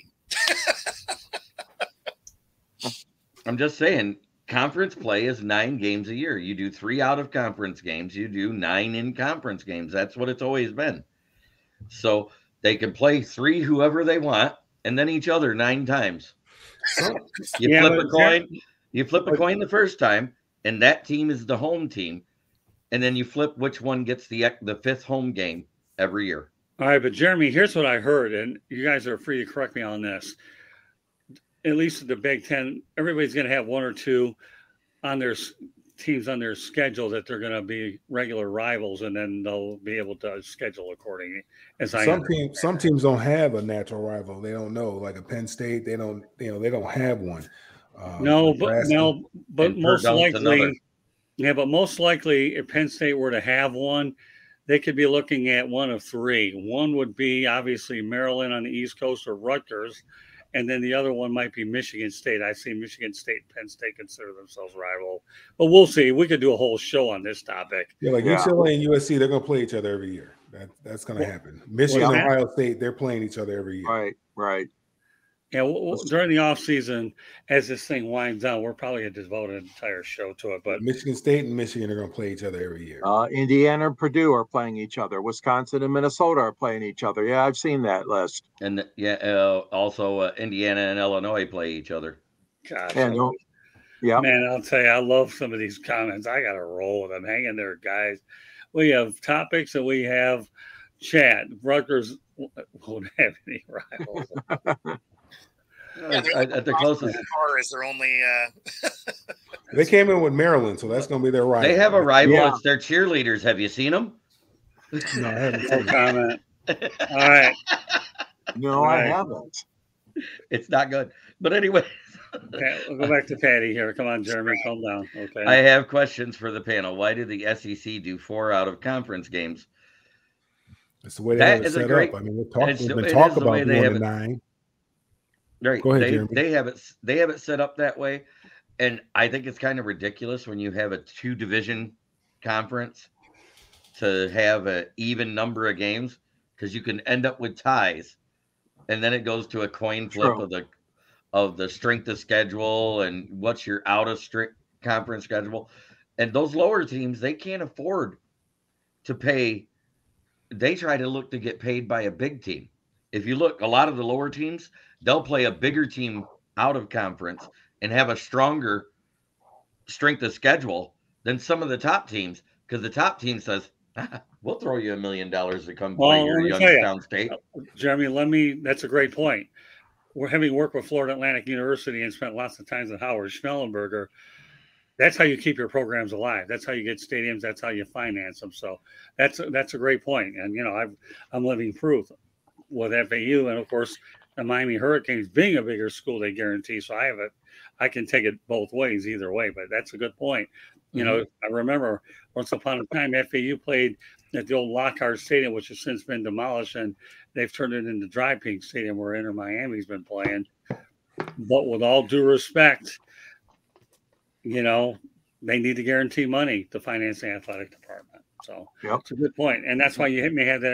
I'm just saying, conference play is 9 games a year. You do 3 out of conference games. You do 9 in conference games. That's what it's always been. So they can play 3 whoever they want, and then each other 9 times. You flip a coin. You flip a coin the first time, and that team is the home team, and then you flip which one gets the 5th home game every year. All right, but Jeremy, here's what I heard, and you guys are free to correct me on this. At least at the Big Ten, everybody's going to have 1 or 2 on their teams on their schedule that they're going to be regular rivals, and then they'll be able to schedule accordingly. Some teams don't have a natural rival. They don't know, like a Penn State. They don't have one. But most likely, but most likely, if Penn State were to have one, they could be looking at one of 3. One would be obviously Maryland on the East Coast or Rutgers, and then the other one might be Michigan State. I see Michigan State and Penn State consider themselves rival. But we'll see. We could do a whole show on this topic. Yeah, UCLA and USC, they're going to play each other every year. That's going to happen. Michigan and Ohio State, they're playing each other every year. Right. Yeah, during the off season, as this thing winds down, we're probably going to devote an entire show to it. But Michigan State and Michigan are going to play each other every year. Indiana and Purdue are playing each other. Wisconsin and Minnesota are playing each other. Yeah, I've seen that list. And also Indiana and Illinois play each other. Gosh, man, I'll tell you, I love some of these comments. I got to roll with them. Hang in there, guys. We have topics and we have chat. Rutgers won't have any rivals. At the closest, Farr is their only. They came in with Maryland, so that's going to be their rival. They have a rival. Yeah. It's their cheerleaders. Have you seen them? No, I haven't. No comment. All right. No, I haven't. It's not good. But anyway. Okay, we'll go back to Patty here. Come on, Jeremy, calm down. Okay. I have questions for the panel. Why did the SEC do 4 out of conference games? That's the way they have it set up. I mean, we've been talking about doing the 9. Right. Go ahead, Jeremy. They have it set up that way. And I think it's kind of ridiculous when you have a 2-division conference to have an even number of games, because you can end up with ties. And then it goes to a coin flip of the strength of schedule and what's your out of strict conference schedule. And those lower teams, they can't afford to pay. They try to look to get paid by a big team. If you look, a lot of the lower teams, they'll play a bigger team out of conference and have a stronger strength of schedule than some of the top teams, because the top team says, we'll throw you $1 million to come play your Youngstown State. Jeremy, that's a great point. We're having worked with Florida Atlantic University and spent lots of times at Howard Schnellenberger. That's how you keep your programs alive. That's how you get stadiums. That's how you finance them. So that's a great point. And, I'm living proof with FAU. And, of course, the Miami Hurricanes being a bigger school, they guarantee. So I can take it both ways, either way. But that's a good point. I remember once upon a time, FAU played at the old Lockhart Stadium, which has since been demolished, and they've turned it into Dry Peak Stadium, where Inter Miami's been playing. But with all due respect, they need to guarantee money to finance the athletic department. So It's a good point. And that's why you may have that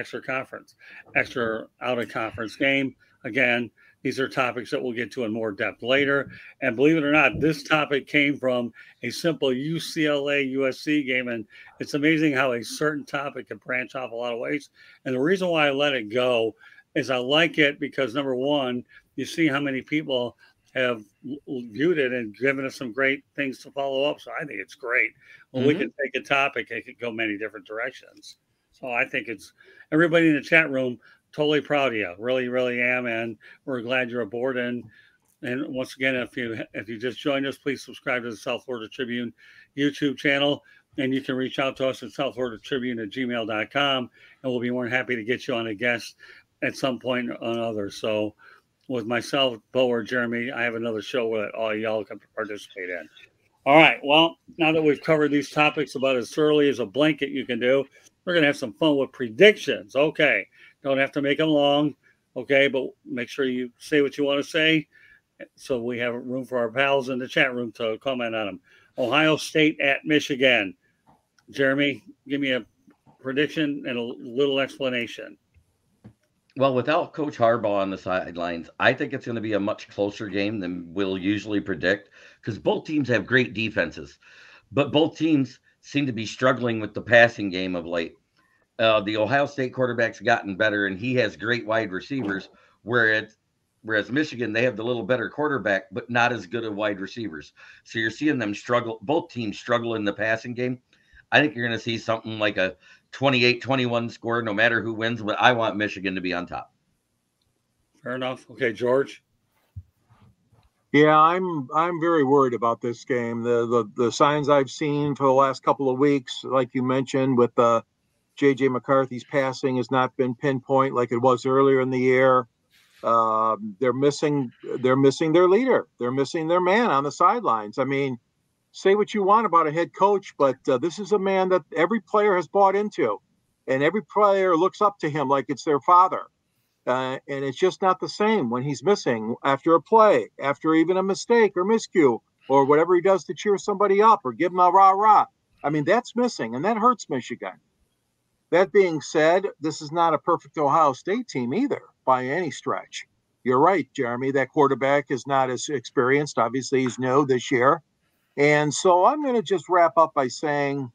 extra out-of-conference game. Again, these are topics that we'll get to in more depth later. And believe it or not, this topic came from a simple UCLA-USC game. And it's amazing how a certain topic can branch off a lot of ways. And the reason why I let it go is I like it because, number one, you see how many people have viewed it and given us some great things to follow up. So I think it's great. Well, we can take a topic, it could go many different directions. So I think it's everybody in the chat room, totally proud of you. Really, really am. And we're glad you're aboard. And once again, if you just joined us, please subscribe to the South Florida Tribune YouTube channel. And you can reach out to us at southfloridatribune@gmail.com. And we'll be more than happy to get you on a guest at some point or another. So with myself, Bo, or Jeremy, I have another show that all y'all can participate in. All right. Well, now that we've covered these topics about as thoroughly as a blanket you can do, we're going to have some fun with predictions. Okay. Don't have to make them long. Okay. But make sure you say what you want to say so we have room for our pals in the chat room to comment on them. Ohio State at Michigan. Jeremy, give me a prediction and a little explanation. Well, without Coach Harbaugh on the sidelines, I think it's going to be a much closer game than we'll usually predict because both teams have great defenses, but both teams seem to be struggling with the passing game of late. The Ohio State quarterback's gotten better, and he has great wide receivers, whereas Michigan, they have the little better quarterback, but not as good of wide receivers. So you're seeing them struggle. Both teams struggle in the passing game. I think you're going to see something like a 28-21 score, no matter who wins, but I want Michigan to be on top. Fair enough. Okay, George. Yeah, I'm very worried about this game. The signs I've seen for the last couple of weeks, like you mentioned, with J.J. McCarthy's passing has not been pinpoint like it was earlier in the year. They're missing their leader. They're missing their man on the sidelines. I mean, say what you want about a head coach, but this is a man that every player has bought into, and every player looks up to him like it's their father. And it's just not the same when he's missing after a play, after even a mistake or miscue, or whatever he does to cheer somebody up or give them a rah-rah. I mean, that's missing, and that hurts Michigan. That being said, this is not a perfect Ohio State team either by any stretch. You're right, Jeremy. That quarterback is not as experienced. Obviously, he's new this year. And so I'm going to just wrap up by saying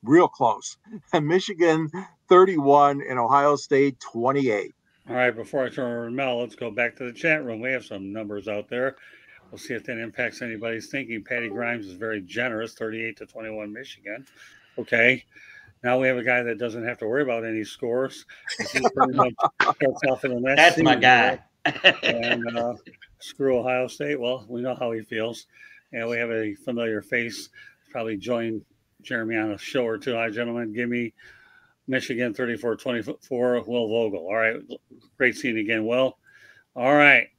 real close. Michigan 31 and Ohio State 28. All right, before I turn over to Mel, let's go back to the chat room. We have some numbers out there. We'll see if that impacts anybody's thinking. Patty Grimes is very generous, 38-21 Michigan. Okay. Now we have a guy that doesn't have to worry about any scores. He pretty much starts off in the next That's season, my guy. And screw Ohio State. Well, we know how he feels. And we have a familiar face. Probably joined Jeremy on a show or two. Hi, gentlemen. Give me Michigan 34-24, Will Vogel. All right. Great seeing you again, Will. All right.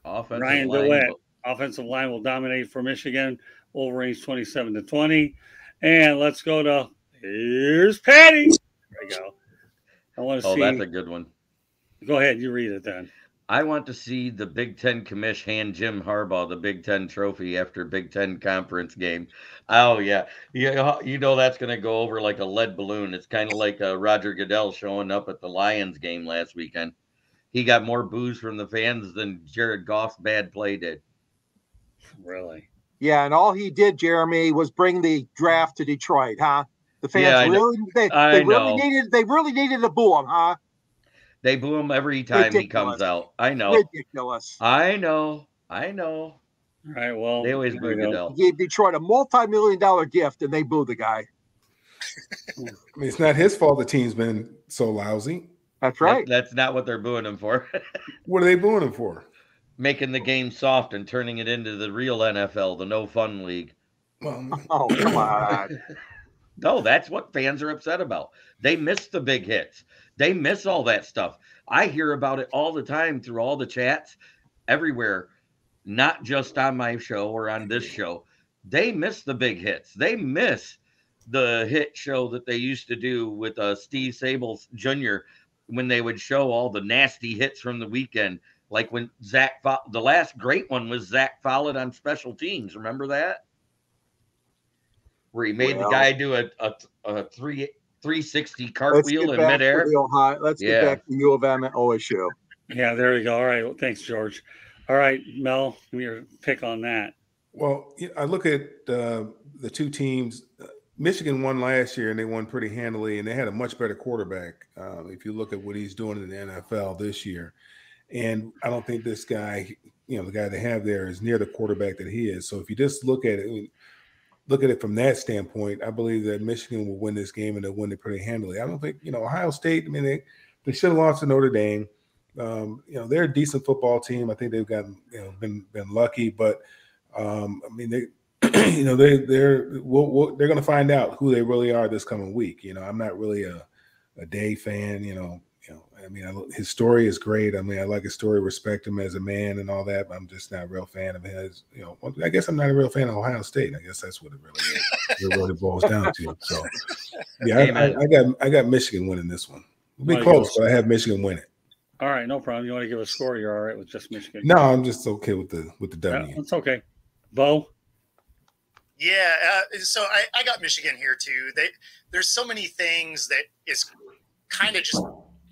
Ryan DeWitt. Offensive line will dominate for Michigan. Wolverines 27-20. And let's go to here's Patty. There we go. I want to see. Oh, that's a good one. Go ahead. You read it then. I want to see the Big Ten commish hand Jim Harbaugh the Big Ten trophy after Big Ten conference game. Oh, yeah. You know that's going to go over like a lead balloon. It's kind of like Roger Goodell showing up at the Lions game last weekend. He got more boos from the fans than Jared Goff's bad play did. Really? Yeah, and all he did, Jeremy, was bring the draft to Detroit, huh? The fans really needed to boo him, huh? They boo him every time he comes out. I know. Ridiculous. I know. All right, well. They always boo Goodell. He gave Detroit a multi-million-dollar gift, and they boo the guy. I mean, it's not his fault the team's been so lousy. That's right. That's not what they're booing him for. What are they booing him for? Making the game soft and turning it into the real NFL, the no fun league. Well, oh, come on. No, that's what fans are upset about. They miss the big hits. They miss all that stuff. I hear about it all the time through all the chats everywhere, not just on my show or on this show. They miss the big hits. They miss the hit show that they used to do with Steve Sable Jr. when they would show all the nasty hits from the weekend. Like when the last great one was Zach Follett on special teams. Remember that? Where he made the guy do a 360 cartwheel in midair. Let's get back to U of M at OSU. Yeah, there we go. All right. Well, thanks, George. All right, Mel, give me your pick on that. Well, I look at the two teams. Michigan won last year, and they won pretty handily, and they had a much better quarterback. If you look at what he's doing in the NFL this year. And I don't think this guy the guy they have there is near the quarterback that he is. So if you just look at it from that standpoint, I believe that Michigan will win this game, and they'll win it pretty handily. I don't think, Ohio State, I mean, they should have lost to Notre Dame. They're a decent football team. I think they've gotten, been lucky, but I mean, they're going to find out who they really are this coming week. I'm not really a Day fan, I mean, his story is great. I mean, I like his story, respect him as a man and all that, but I'm just not a real fan of his. I guess I'm not a real fan of Ohio State. I guess that's what it really is. It really boils down to. So, yeah, I got Michigan winning this one. It'll be close, but I have Michigan winning. All right, no problem. You want to give a score? You're all right with just Michigan? No, I'm just okay with the W. Yeah, it's okay. Bo? Yeah, so I got Michigan here too. There's so many things that is kind of just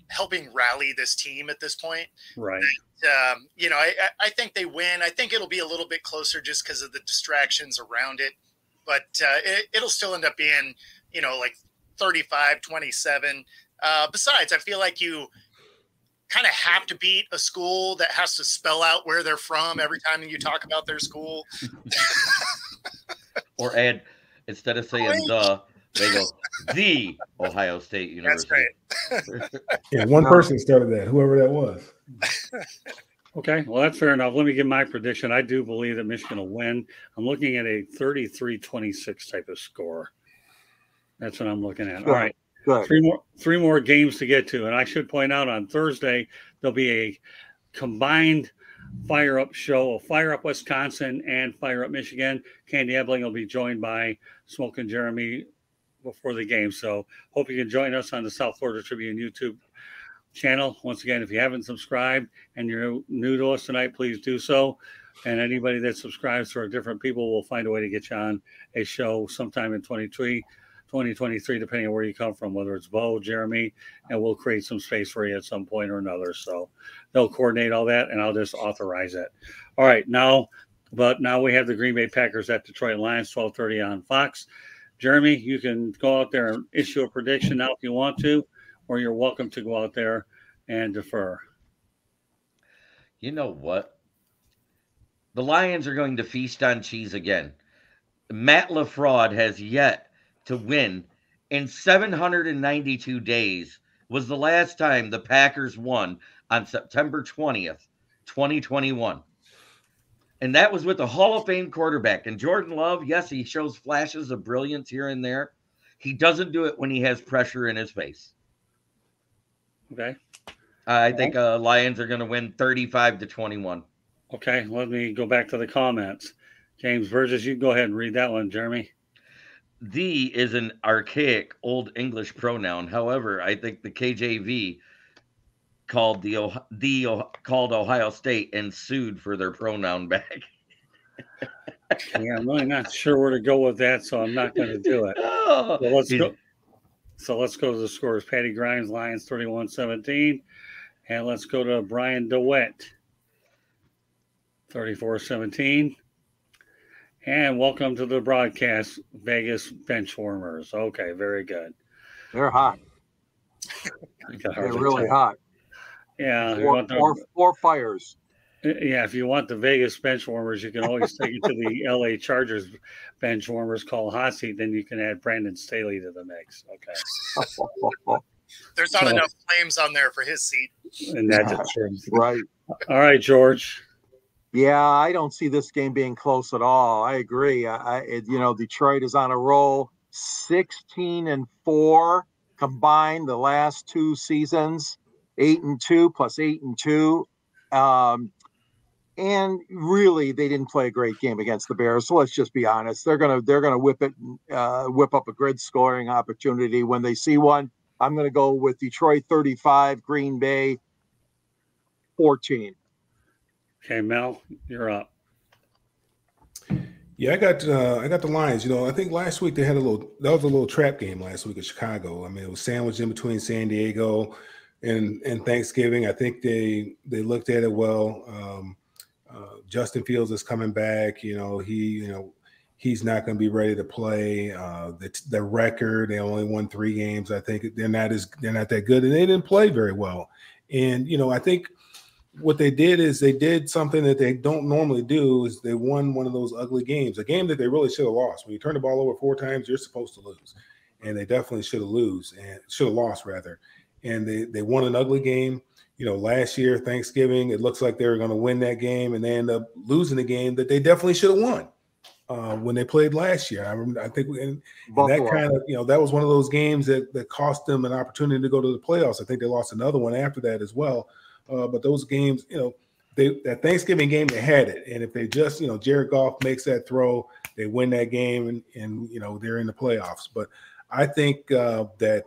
helping rally this team at this point. Right. I think they win. I think it'll be a little bit closer just because of the distractions around it. But it'll still end up being, like 35-27. Besides, I feel like you kind of have to beat a school that has to spell out where they're from every time you talk about their school. Or add, instead of saying the, they go, the Ohio State University. That's right. Yeah, one person started that, whoever that was. Okay, well, that's fair enough. Let me give my prediction. I do believe that Michigan will win. I'm looking at a 33-26 type of score. That's what I'm looking at. All right. Good. Three more games to get to. And I should point out on Thursday, there'll be a combined Fire Up show, Fire Up Wisconsin and Fire Up Michigan. Candy Ebling will be joined by Smoke and Jeremy before the game. So hope you can join us on the South Florida Tribune YouTube channel. Once again, if you haven't subscribed and you're new to us tonight, please do so. And anybody that subscribes to our different people will find a way to get you on a show sometime in 2023, depending on where you come from, whether it's Bo, Jeremy, and we'll create some space for you at some point or another. So they'll coordinate all that, and I'll just authorize it. All right, now we have the Green Bay Packers at Detroit Lions, 12:30 on Fox. Jeremy, you can go out there and issue a prediction now if you want to, or you're welcome to go out there and defer. You know what? The Lions are going to feast on cheese again. Matt LaFraud has yet to win in 792 days. Was the last time the Packers won on September 20th, 2021. And that was with a Hall of Fame quarterback. And Jordan Love, yes, he shows flashes of brilliance here and there. He doesn't do it when he has pressure in his face. Okay. I think Lions are going to win 35-21. Okay, let me go back to the comments. James Burgess, you go ahead and read that one, Jeremy. The is an archaic Old English pronoun. However, I think the KJV called called Ohio State and sued for their pronoun back. Yeah, I'm really not sure where to go with that, so I'm not going to do it. So let's go to the scores. Patty Grimes, Lions 31-17. And let's go to Brian DeWitt, 34-17. And welcome to the broadcast, Vegas Benchwarmers. Okay, very good. They're hot. They're really hot. Yeah. Four fires. Yeah, if you want the Vegas Benchwarmers, you can always take it to the LA Chargers Benchwarmers called Hot Seat. Then you can add Brandon Staley to the mix. Okay. There's not enough flames on there for his seat. And that's true. Right. All right, George. Yeah, I don't see this game being close at all. I agree. Detroit is on a roll, 16-4 combined the last two seasons, 8-2 plus 8-2. And really, they didn't play a great game against the Bears. So let's just be honest. They're gonna whip up a good scoring opportunity when they see one. I'm gonna go with Detroit 35, Green Bay 14. Okay, Mel, you're up. Yeah, I got the Lions. I think last week that was a little trap game last week in Chicago. I mean, it was sandwiched in between San Diego and Thanksgiving. I think they looked at it well. Justin Fields is coming back. He's not going to be ready to play. The record, they only won 3 games. I think they're not that good, and they didn't play very well. And I think what they did is they did something that they don't normally do is they won one of those ugly games, a game that they really should have lost. When you turn the ball over 4 times, you're supposed to lose. And they definitely should have lost rather. And they won an ugly game. You know, last year, Thanksgiving, it looks like they were going to win that game, and they end up losing the game that they definitely should have won when they played last year. I think and that kind of, you know, that was one of those games that cost them an opportunity to go to the playoffs. I think they lost another one after that as well. But those games, you know, that Thanksgiving game, they had it. And if they just, you know, Jared Goff makes that throw, they win that game and you know, they're in the playoffs. But I think that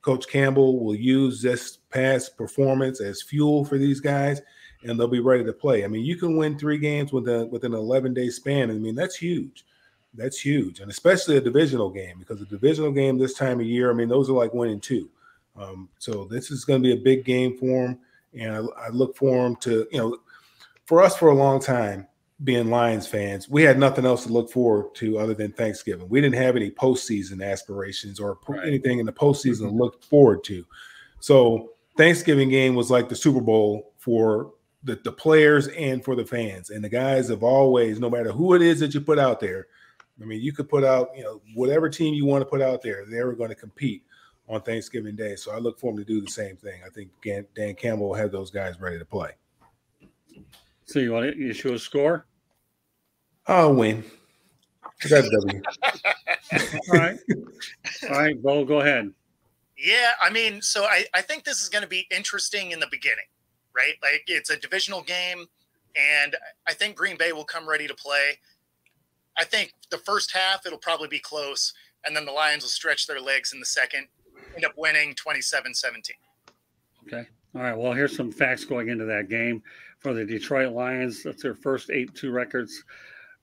Coach Campbell will use this past performance as fuel for these guys, and they'll be ready to play. I mean, you can win 3 games within an 11-day span. I mean, that's huge. That's huge. And especially a divisional game, because a divisional game this time of year, I mean, those are like winning 2. So this is going to be a big game for them. And I look for them to, you know, for us for a long time, being Lions fans, we had nothing else to look forward to other than Thanksgiving. We didn't have any postseason aspirations or anything in the postseason to look forward to. So Thanksgiving game was like the Super Bowl for the players and for the fans. And the guys have always, no matter who it is that you put out there, I mean, you could put out, you know, whatever team you want to put out there, they were going to compete on Thanksgiving Day. So I look for them to do the same thing. I think Dan Campbell will have those guys ready to play. So you want to issue a score? I'll win. I got a W. All right, Bo, go ahead. Yeah, I mean, so I think this is going to be interesting in the beginning, right? Like, it's a divisional game, and I think Green Bay will come ready to play. I think the first half, it'll probably be close, and then the Lions will stretch their legs in the second, end up winning 27-17. Okay. All right, well, here's some facts going into that game. For the Detroit Lions, that's their first 8-2 records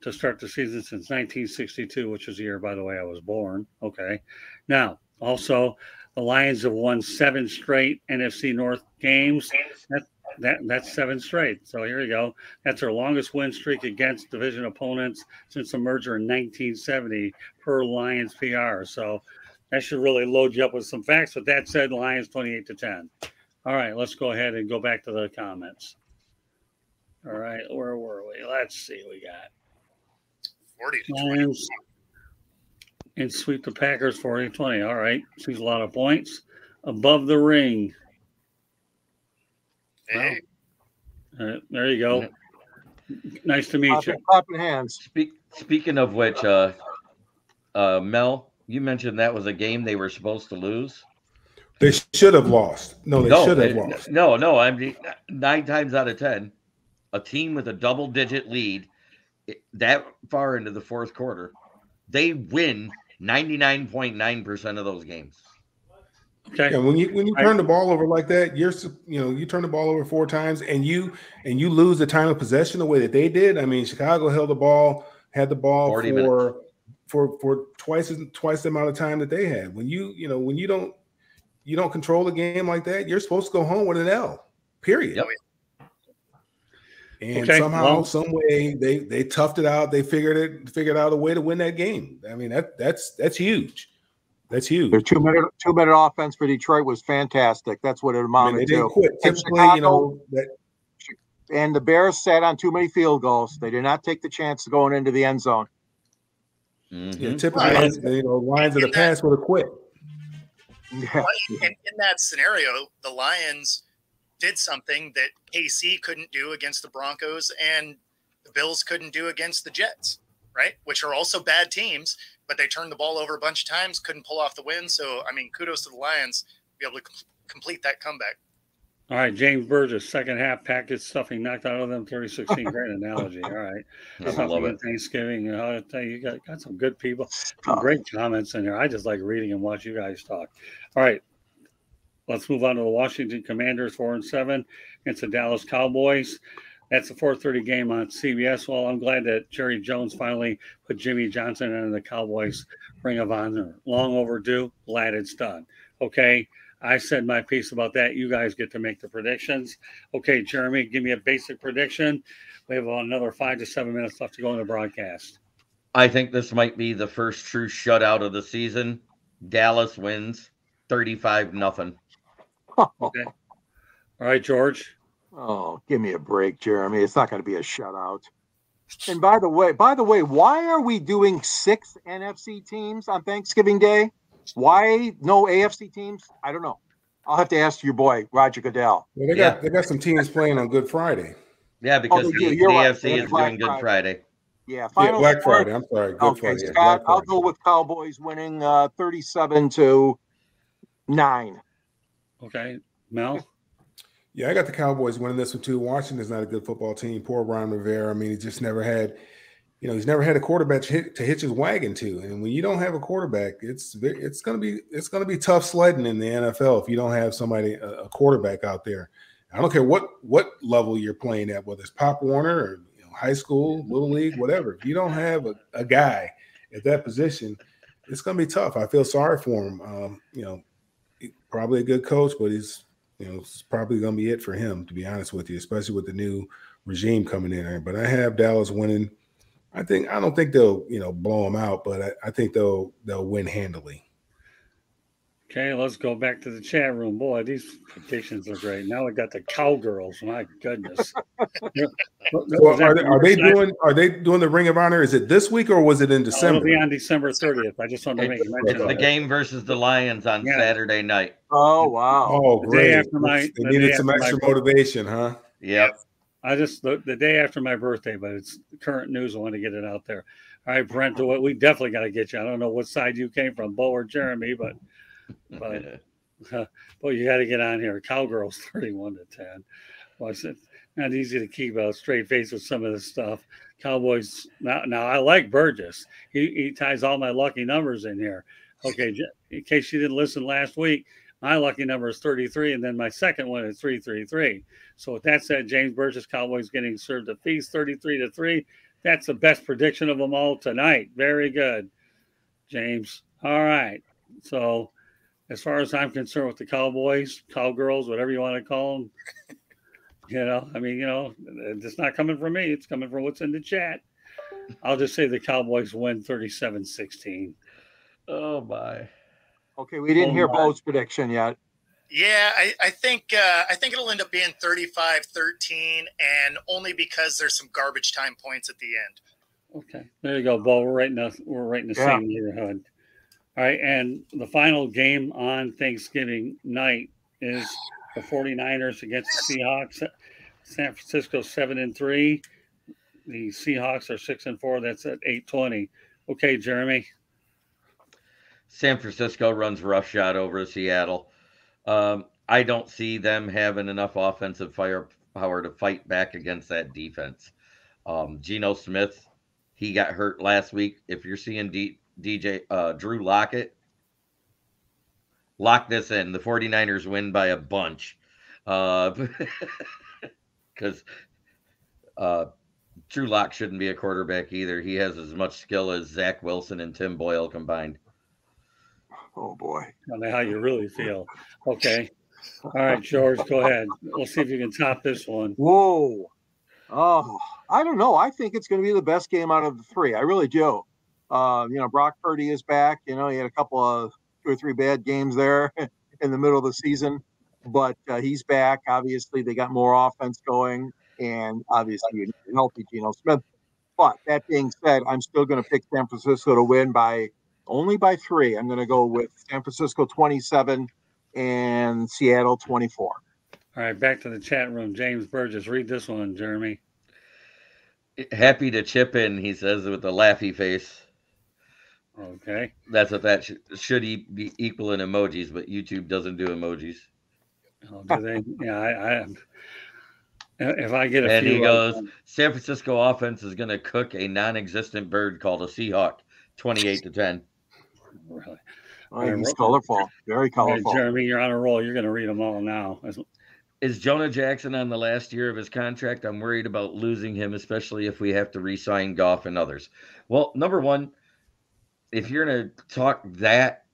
to start the season since 1962, which is the year, by the way, I was born. Okay. Now, also, the Lions have won 7 straight NFC North games. That's 7 straight. So here you go. That's their longest win streak against division opponents since the merger in 1970 per Lions PR. So that should really load you up with some facts. With that said, Lions 28-10. All right, let's go ahead and go back to the comments. All right, where were we? Let's see. We got 40-20. Lions and sweep the Packers 40-20. All right, sees a lot of points. Above the ring. Hey. Wow. All right, there you go. Nice to meet you. Clapping hands. Speaking of which, Mel, you mentioned that was a game they were supposed to lose. They should have lost. No, they should have lost. No. I mean, 9 times out of 10, a team with a double-digit lead that far into the fourth quarter, they win 99.9% of those games. Okay. Yeah, when you turn the ball over like that, you turn the ball over 4 times and you lose the time of possession the way that they did. I mean, Chicago had the ball for twice the amount of time that they had. When you don't control the game like that, you're supposed to go home with an L. Period. Yep. And somehow, some way, they toughed it out. They figured out a way to win that game. I mean, that's huge. That's huge. Their 2-minute offense for Detroit was fantastic. That's what it amounted they didn't to. quit. Typically, and the Bears sat on too many field goals. They did not take the chance of going into the end zone. Mm-hmm. Yeah, typically, Lions of the past would have quit. Yeah. And in that scenario, the Lions did something that KC couldn't do against the Broncos and the Bills couldn't do against the Jets, right? Which are also bad teams, but they turned the ball over a bunch of times, couldn't pull off the win. So, I mean, kudos to the Lions to be able to complete that comeback. All right, James Burgess, second half package stuffing knocked out of them 30-16. Great analogy. All right. I love it. Thanksgiving. I'll tell you, you got some good people. Some great comments in there. I just like reading and watch you guys talk. All right. Let's move on to the Washington Commanders, 4-7 against the Dallas Cowboys. That's a 4:30 game on CBS. Well, I'm glad that Jerry Jones finally put Jimmy Johnson into the Cowboys Ring of Honor. Long overdue. Glad it's done. Okay. I said my piece about that. You guys get to make the predictions. Okay, Jeremy, give me a basic prediction. We have another 5 to 7 minutes left to go in the broadcast. I think this might be the first true shutout of the season. Dallas wins 35-0. Okay. All right, George. Oh, give me a break, Jeremy. It's not going to be a shutout. And by the way, why are we doing 6 NFC teams on Thanksgiving Day? Why no AFC teams? I don't know. I'll have to ask your boy Roger Goodell. Well, they got some teams playing on Good Friday. Yeah, because the AFC is doing Good Friday. Yeah, Black Friday. I'm sorry, Good Friday. Scott, Black Friday. I'll go with Cowboys winning 37-9. Okay, Mel. Yeah, I got the Cowboys winning this one too. Washington's not a good football team. Poor Ron Rivera. I mean, he just never had, he's never had a quarterback to hitch his wagon to. And when you don't have a quarterback, it's gonna be tough sledding in the NFL if you don't have somebody, a quarterback out there. I don't care what level you're playing at, whether it's Pop Warner or high school, little league, whatever. If you don't have a guy at that position, it's gonna be tough. I feel sorry for him. Probably a good coach, but it's probably going to be it for him, to be honest with you, especially with the new regime coming in there. But I have Dallas winning. I don't think they'll, blow them out, but I think they'll win handily. Okay, let's go back to the chat room. Boy, these predictions are great. Now we got the Cowgirls. My goodness. Well, are they doing the Ring of Honor? Is it this week or was it in December? It'll be on December 30th. I just wanted to make a mention. It's the game versus the Lions on Saturday night. Oh wow! Oh, great! They needed some extra motivation, huh? Yep. The day after my birthday, but it's current news. I want to get it out there. All right, Brent, we definitely got to get you. I don't know what side you came from, Bo or Jeremy, but you got to get on here. Cowgirls 31-10. Well, it's not easy to keep a straight face with some of this stuff. Cowboys. Now I like Burgess. He ties all my lucky numbers in here. Okay, in case you didn't listen last week, my lucky number is 33, and then my second one is 333. So with that said, James Burgess, Cowboys getting served a feast 33-3. That's the best prediction of them all tonight. Very good, James. All right. So as far as I'm concerned with the Cowboys, Cowgirls, whatever you want to call them, it's not coming from me. It's coming from what's in the chat. I'll just say the Cowboys win 37-16. Oh, my. Okay, we didn't hear Bo's prediction yet. Yeah, I think it'll end up being 35-13, and only because there's some garbage time points at the end. Okay, there you go, Bo. We're right in the same neighborhood. All right, and the final game on Thanksgiving night is the 49ers against the Seahawks. San Francisco 7-3. The Seahawks are 6-4. That's at 8:20. Okay, Jeremy. San Francisco runs roughshod over Seattle. I don't see them having enough offensive firepower to fight back against that defense. Geno Smith, he got hurt last week. If you're seeing Drew Lockett, lock this in. The 49ers win by a bunch. Because Drew Lock shouldn't be a quarterback either. He has as much skill as Zachwilson and Timboyle combined. Oh, boy. I know how you really feel. Okay. All right, George, go ahead. We'll see if you can top this one. Whoa. Oh, I don't know. I think it's going to be the best game out of the three. I really do. Brock Purdy is back. He had a couple of 2 or 3 bad games there in the middle of the season, but he's back. Obviously, they got more offense going, and obviously healthy Geno Smith. But that being said, I'm still going to pick San Francisco to win only by 3. I'm going to go with San Francisco 27 and Seattle 24. All right, back to the chat room. James Burgess, read this one, Jeremy. Happy to chip in, he says with a laughy face. Okay. That's what that should be equal in emojis, but YouTube doesn't do emojis. Oh, do they? Yeah, if I get and he goes, San Francisco offense is going to cook a non-existent bird called a Seahawk, 28-10. Really? He's colorful, very colorful. Right, Jeremy, you're on a roll. You're going to read them all now. Is Jonah Jackson on the last year of his contract? I'm worried about losing him, especially if we have to re-sign Goff and others. Well, number one, if you're going to talk that,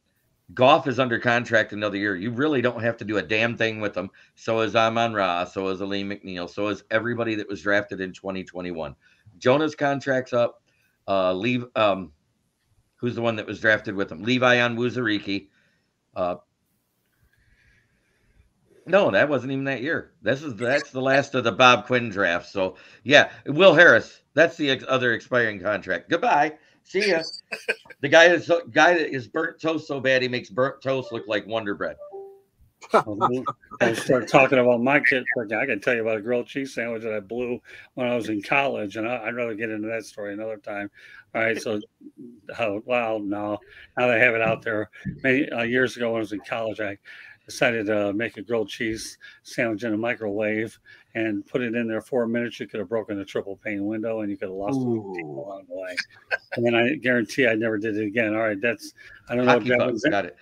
Goff is under contract another year. You really don't have to do a damn thing with him. So is Amon-Ra. So is Aleem McNeil. So is everybody that was drafted in 2021. Jonah's contract's up. Who's the one that was drafted with him? Levi Onwuzurike. No, that wasn't even that year. That's the last of the Bob Quinn draft. So yeah, Will Harris. That's the other expiring contract. Goodbye. See ya. The guy that is burnt toast so bad he makes burnt toast look like Wonder Bread. I'll start talking about my kid. I can tell you about a grilled cheese sandwich that I blew when I was in college, and I'd rather get into that story another time. All right, so now that I have it out there, many years ago when I was in college, I decided to make a grilled cheese sandwich in a microwave and put it in there 4 minutes. You could have broken the triple pane window, and you could have lost people along the way. And then I guarantee I never did it again. All right, I don't Hockey know. Puck, got it.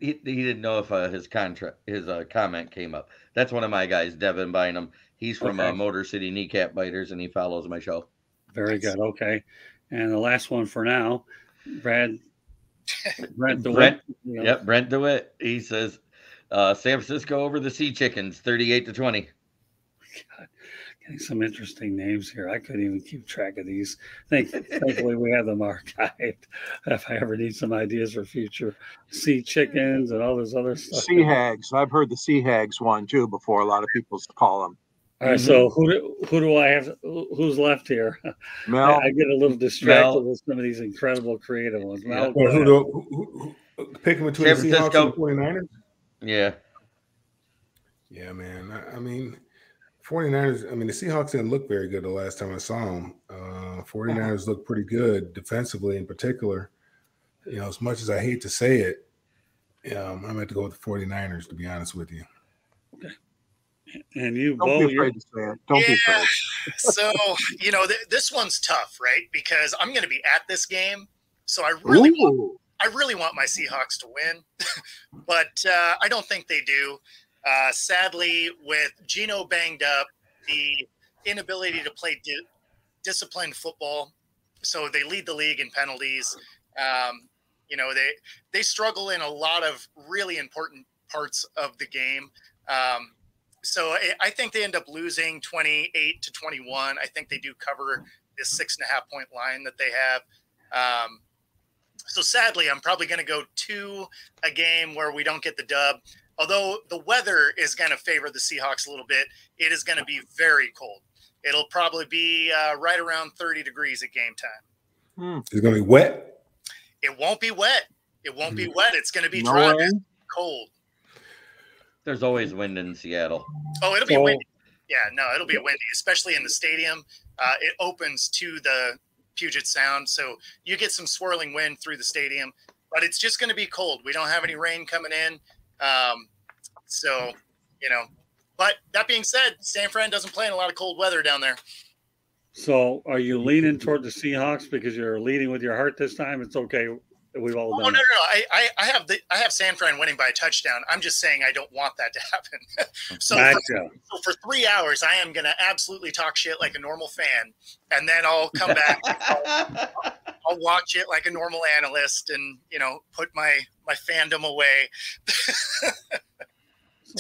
He didn't know if his comment came up. That's one of my guys, Devin Bynum. He's from Motor City Kneecap Biters, and he follows my show. Very good. Okay, and the last one for now, Brent DeWitt. Yep, Brent DeWitt. He says, San Francisco over the Sea Chickens, 38-20. God, getting some interesting names here. I couldn't even keep track of these. Thankfully, we have them archived. If I ever need some ideas for future sea chickens and all this other stuff. Sea hags. I've heard the sea hags one too before. A lot of people call them. All right, so who do I have? Who's left here? Mel. I get a little distracted with some of these incredible creative ones. Mel, who picking between the Seahawks and the 49ers? Yeah. Yeah, man. I mean, 49ers, I mean, the Seahawks didn't look very good the last time I saw them. 49ers look pretty good defensively in particular. You know, as much as I hate to say it, I'm going to have to go with the 49ers, to be honest with you. Okay. And you, Don't be afraid to say it. Don't be afraid. So, this one's tough, right? Because I'm going to be at this game. So I really want my Seahawks to win. But I don't think they do. Sadly, with Geno banged up, the inability to play disciplined football, so they lead the league in penalties. They struggle in a lot of really important parts of the game. So I think they end up losing 28-21. I think they do cover this 6.5 point line that they have. So sadly, I'm probably going to go to a game where we don't get the dub. Although the weather is going to favor the Seahawks a little bit, it is going to be very cold. It'll probably be right around 30 degrees at game time. It's going to be wet? It won't be wet. It won't be wet. It's going to be dry, cold. There's always wind in Seattle. Oh, it'll be windy. Yeah, no, it'll be windy, especially in the stadium. It opens to the Puget Sound, so you get some swirling wind through the stadium. But it's just going to be cold. We don't have any rain coming in. But that being said, San Fran doesn't play in a lot of cold weather down there. So are you leaning toward the Seahawks because you're leading with your heart this time? It's okay. We've all done. No. I have San Fran winning by a touchdown. I'm just saying I don't want that to happen. So for 3 hours, I am going to absolutely talk shit like a normal fan, and then I'll come back. I'll watch it like a normal analyst, and put my fandom away.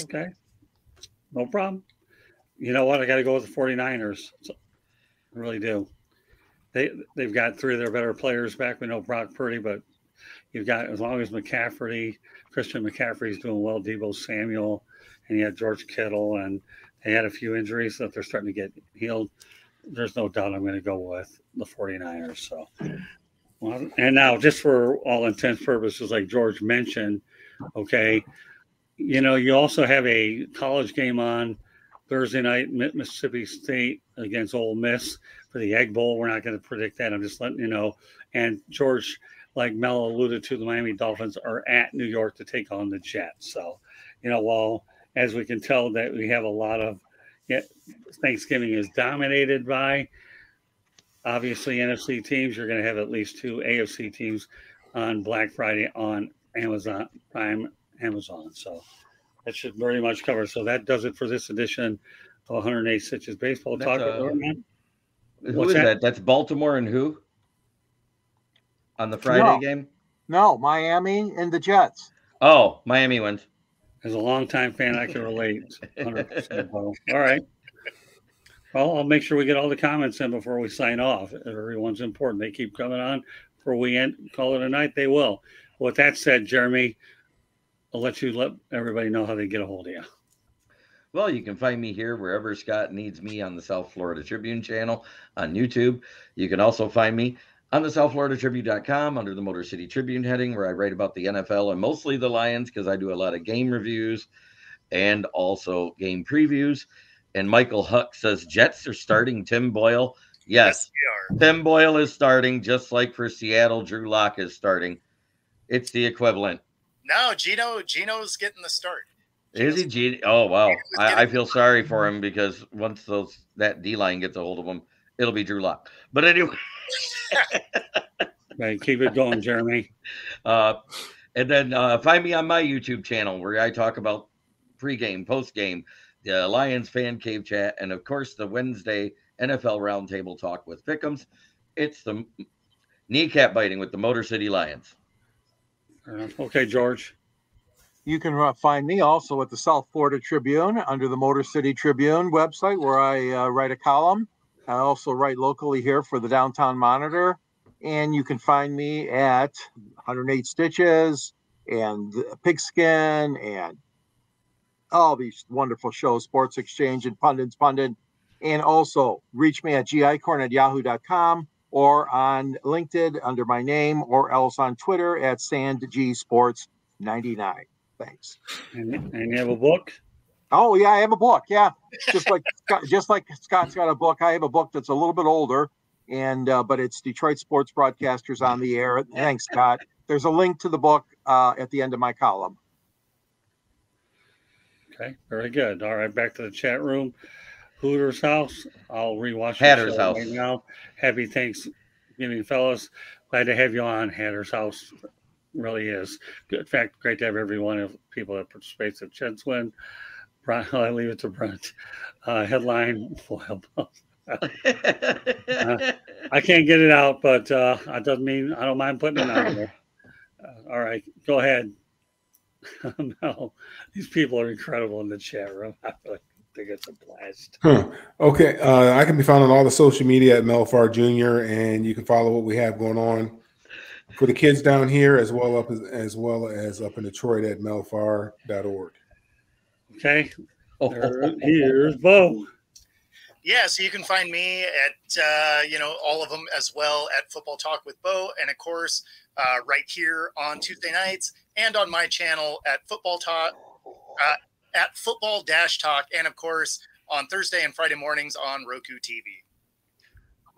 Okay, no problem. You know what? I got to go with the 49ers. So, I really do. They've got three of their better players back. We know Brock Purdy, but you've got, as long as Christian McCaffrey's doing well, Deebo Samuel, and you have George Kittle, and they had a few injuries that they're starting to get healed. There's no doubt I'm going to go with the 49ers. So, well, and now, just for all intents and purposes, like George mentioned, okay, you also have a college game on Thursday night, Mississippi State against Ole Miss for the Egg Bowl. We're not going to predict that. I'm just letting you know. And George, like Mel alluded to, the Miami Dolphins are at New York to take on the Jets. So, while as we can tell that we have a lot of Thanksgiving is dominated by obviously NFC teams, you're going to have at least two AFC teams on Black Friday on Prime Amazon. So that should very much cover. So that does it for this edition of 108 Stitches Baseball Talk. Who is that? That's Baltimore and who? On the Friday game? No, Miami and the Jets. Oh, Miami wins. As a longtime fan, I can relate 100%. All right. Well, I'll make sure we get all the comments in before we sign off. Everyone's important. They keep coming on before we call it a night. They will. With that said, Jeremy, I'll let everybody know how they get a hold of you. Well, you can find me here wherever Scott needs me on the South Florida Tribune channel on YouTube. You can also find me on the southfloridatribune.com under the Motor City Tribune heading, where I write about the NFL and mostly the Lions because I do a lot of game reviews and also game previews. And Michael Huck says Jets are starting Timboyle. Yes, we are. Timboyle is starting, just like for Seattle, Drew Lock is starting. It's the equivalent. No, Gino's getting the start. Is he Gino? Oh, wow. I feel sorry for him because once that D-line gets a hold of him, it'll be Drew Lock. But anyway. Right, keep it going, Jeremy. And then find me on my YouTube channel where I talk about pregame, postgame, the Lions fan cave chat, and of course the Wednesday NFL roundtable talk with Pick'ems. It's the kneecap biting with the Motor City Lions. Okay, George. You can find me also at the South Florida Tribune under the Motor City Tribune website, where I write a column. I also write locally here for the Downtown Monitor. And you can find me at 108 Stitches and Pigskin and all these wonderful shows, Sports Exchange and Pundit. And also reach me at gicorn@yahoo.com or on LinkedIn under my name, or else on Twitter at SandGSports99. Thanks. And you have a book? Oh yeah, I have a book. Yeah, just like Scott's got a book. I have a book that's a little bit older, and but it's Detroit Sports Broadcasters on the Air. Thanks, Scott. There's a link to the book at the end of my column. Okay, very good. All right, back to the chat room. Hooters House. I'll rewatch Hatter's the show House right now. Happy Thanksgiving, fellas. Glad to have you on. Hatter's House really is good. In fact, great to have every one of people that participates at Chet's win. I leave it to Brent. Headline foil. I can't get it out, but that doesn't mean I don't mind putting it out there. All right, go ahead. No, these people are incredible in the chat room. I think it's a blast. Okay, I can be found on all the social media at Mel Farr Jr., and you can follow what we have going on for the kids down here, as well as up in Detroit at melfarr.org. Okay, here's Bo. Yeah, so you can find me at all of them as well at Football Talk with Bo, and of course right here on Tuesday nights and on my channel at Football Talk at Football-Talk, and of course on Thursday and Friday mornings on Roku TV.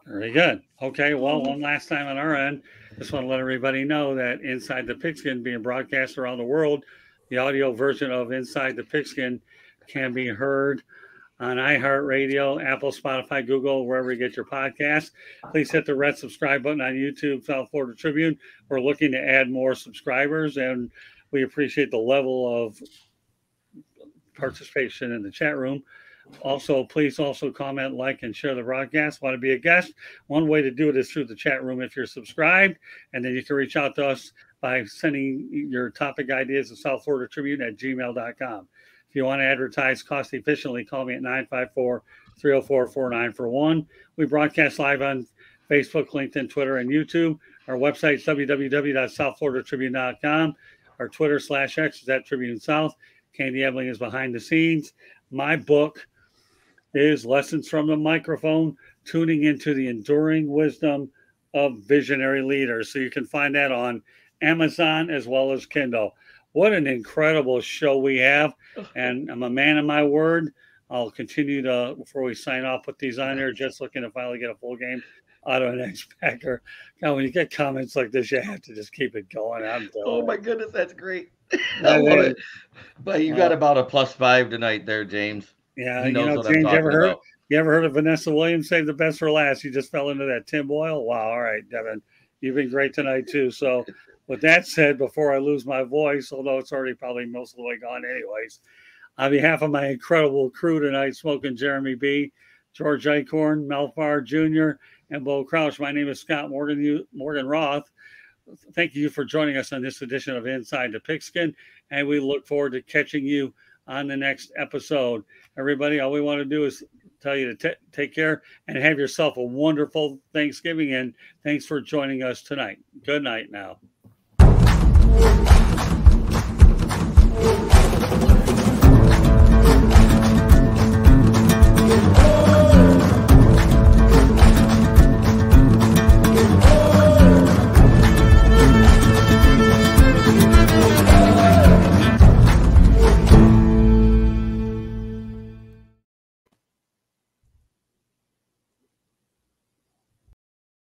Very good. Okay, well, one last time on our end, just want to let everybody know that Inside the Pigskin being broadcast around the world, the audio version of Inside the Pigskin can be heard on iHeartRadio, Apple, Spotify, Google, wherever you get your podcasts. Please hit the red subscribe button on YouTube, South Florida Tribune. We're looking to add more subscribers, and we appreciate the level of participation in the chat room. Also, please also comment, like, and share the broadcast. Want to be a guest? One way to do it is through the chat room if you're subscribed, and then you can reach out to us by sending your topic ideas to South Florida Tribune at gmail.com. If you want to advertise cost efficiently, call me at 954-304-4941. We broadcast live on Facebook, LinkedIn, Twitter, and YouTube. Our website is www.southfloridatribune.com. Our Twitter/X is at Tribune South. Candy Ebling is behind the scenes. My book is Lessons from the Microphone, Tuning into the Enduring Wisdom of Visionary Leaders. So you can find that on Amazon as well as Kindle. What an incredible show we have. And I'm a man of my word. I'll continue to, before we sign off, put these on there, just looking to finally get a full game out of an X-Packer. Now, when you get comments like this, you have to just keep it going. Oh, my goodness, that's great. I love it. But you got about a +5 tonight there, James. Yeah, he knows what James, I'm talking about. You ever heard of Vanessa Williams? Save the best for last. You just fell into that Timboyle. Wow. All right, Devin. You've been great tonight, too. So, with that said, before I lose my voice, although it's already probably most of the way gone anyways, on behalf of my incredible crew tonight, Smoking Jeremy B., George Eichhorn, Mel Farr Jr., and Bo Crouch, my name is Scott Morgan Roth. Thank you for joining us on this edition of Inside the Pigskin, and we look forward to catching you on the next episode. Everybody, all we want to do is tell you to take care and have yourself a wonderful Thanksgiving, and thanks for joining us tonight. Good night now.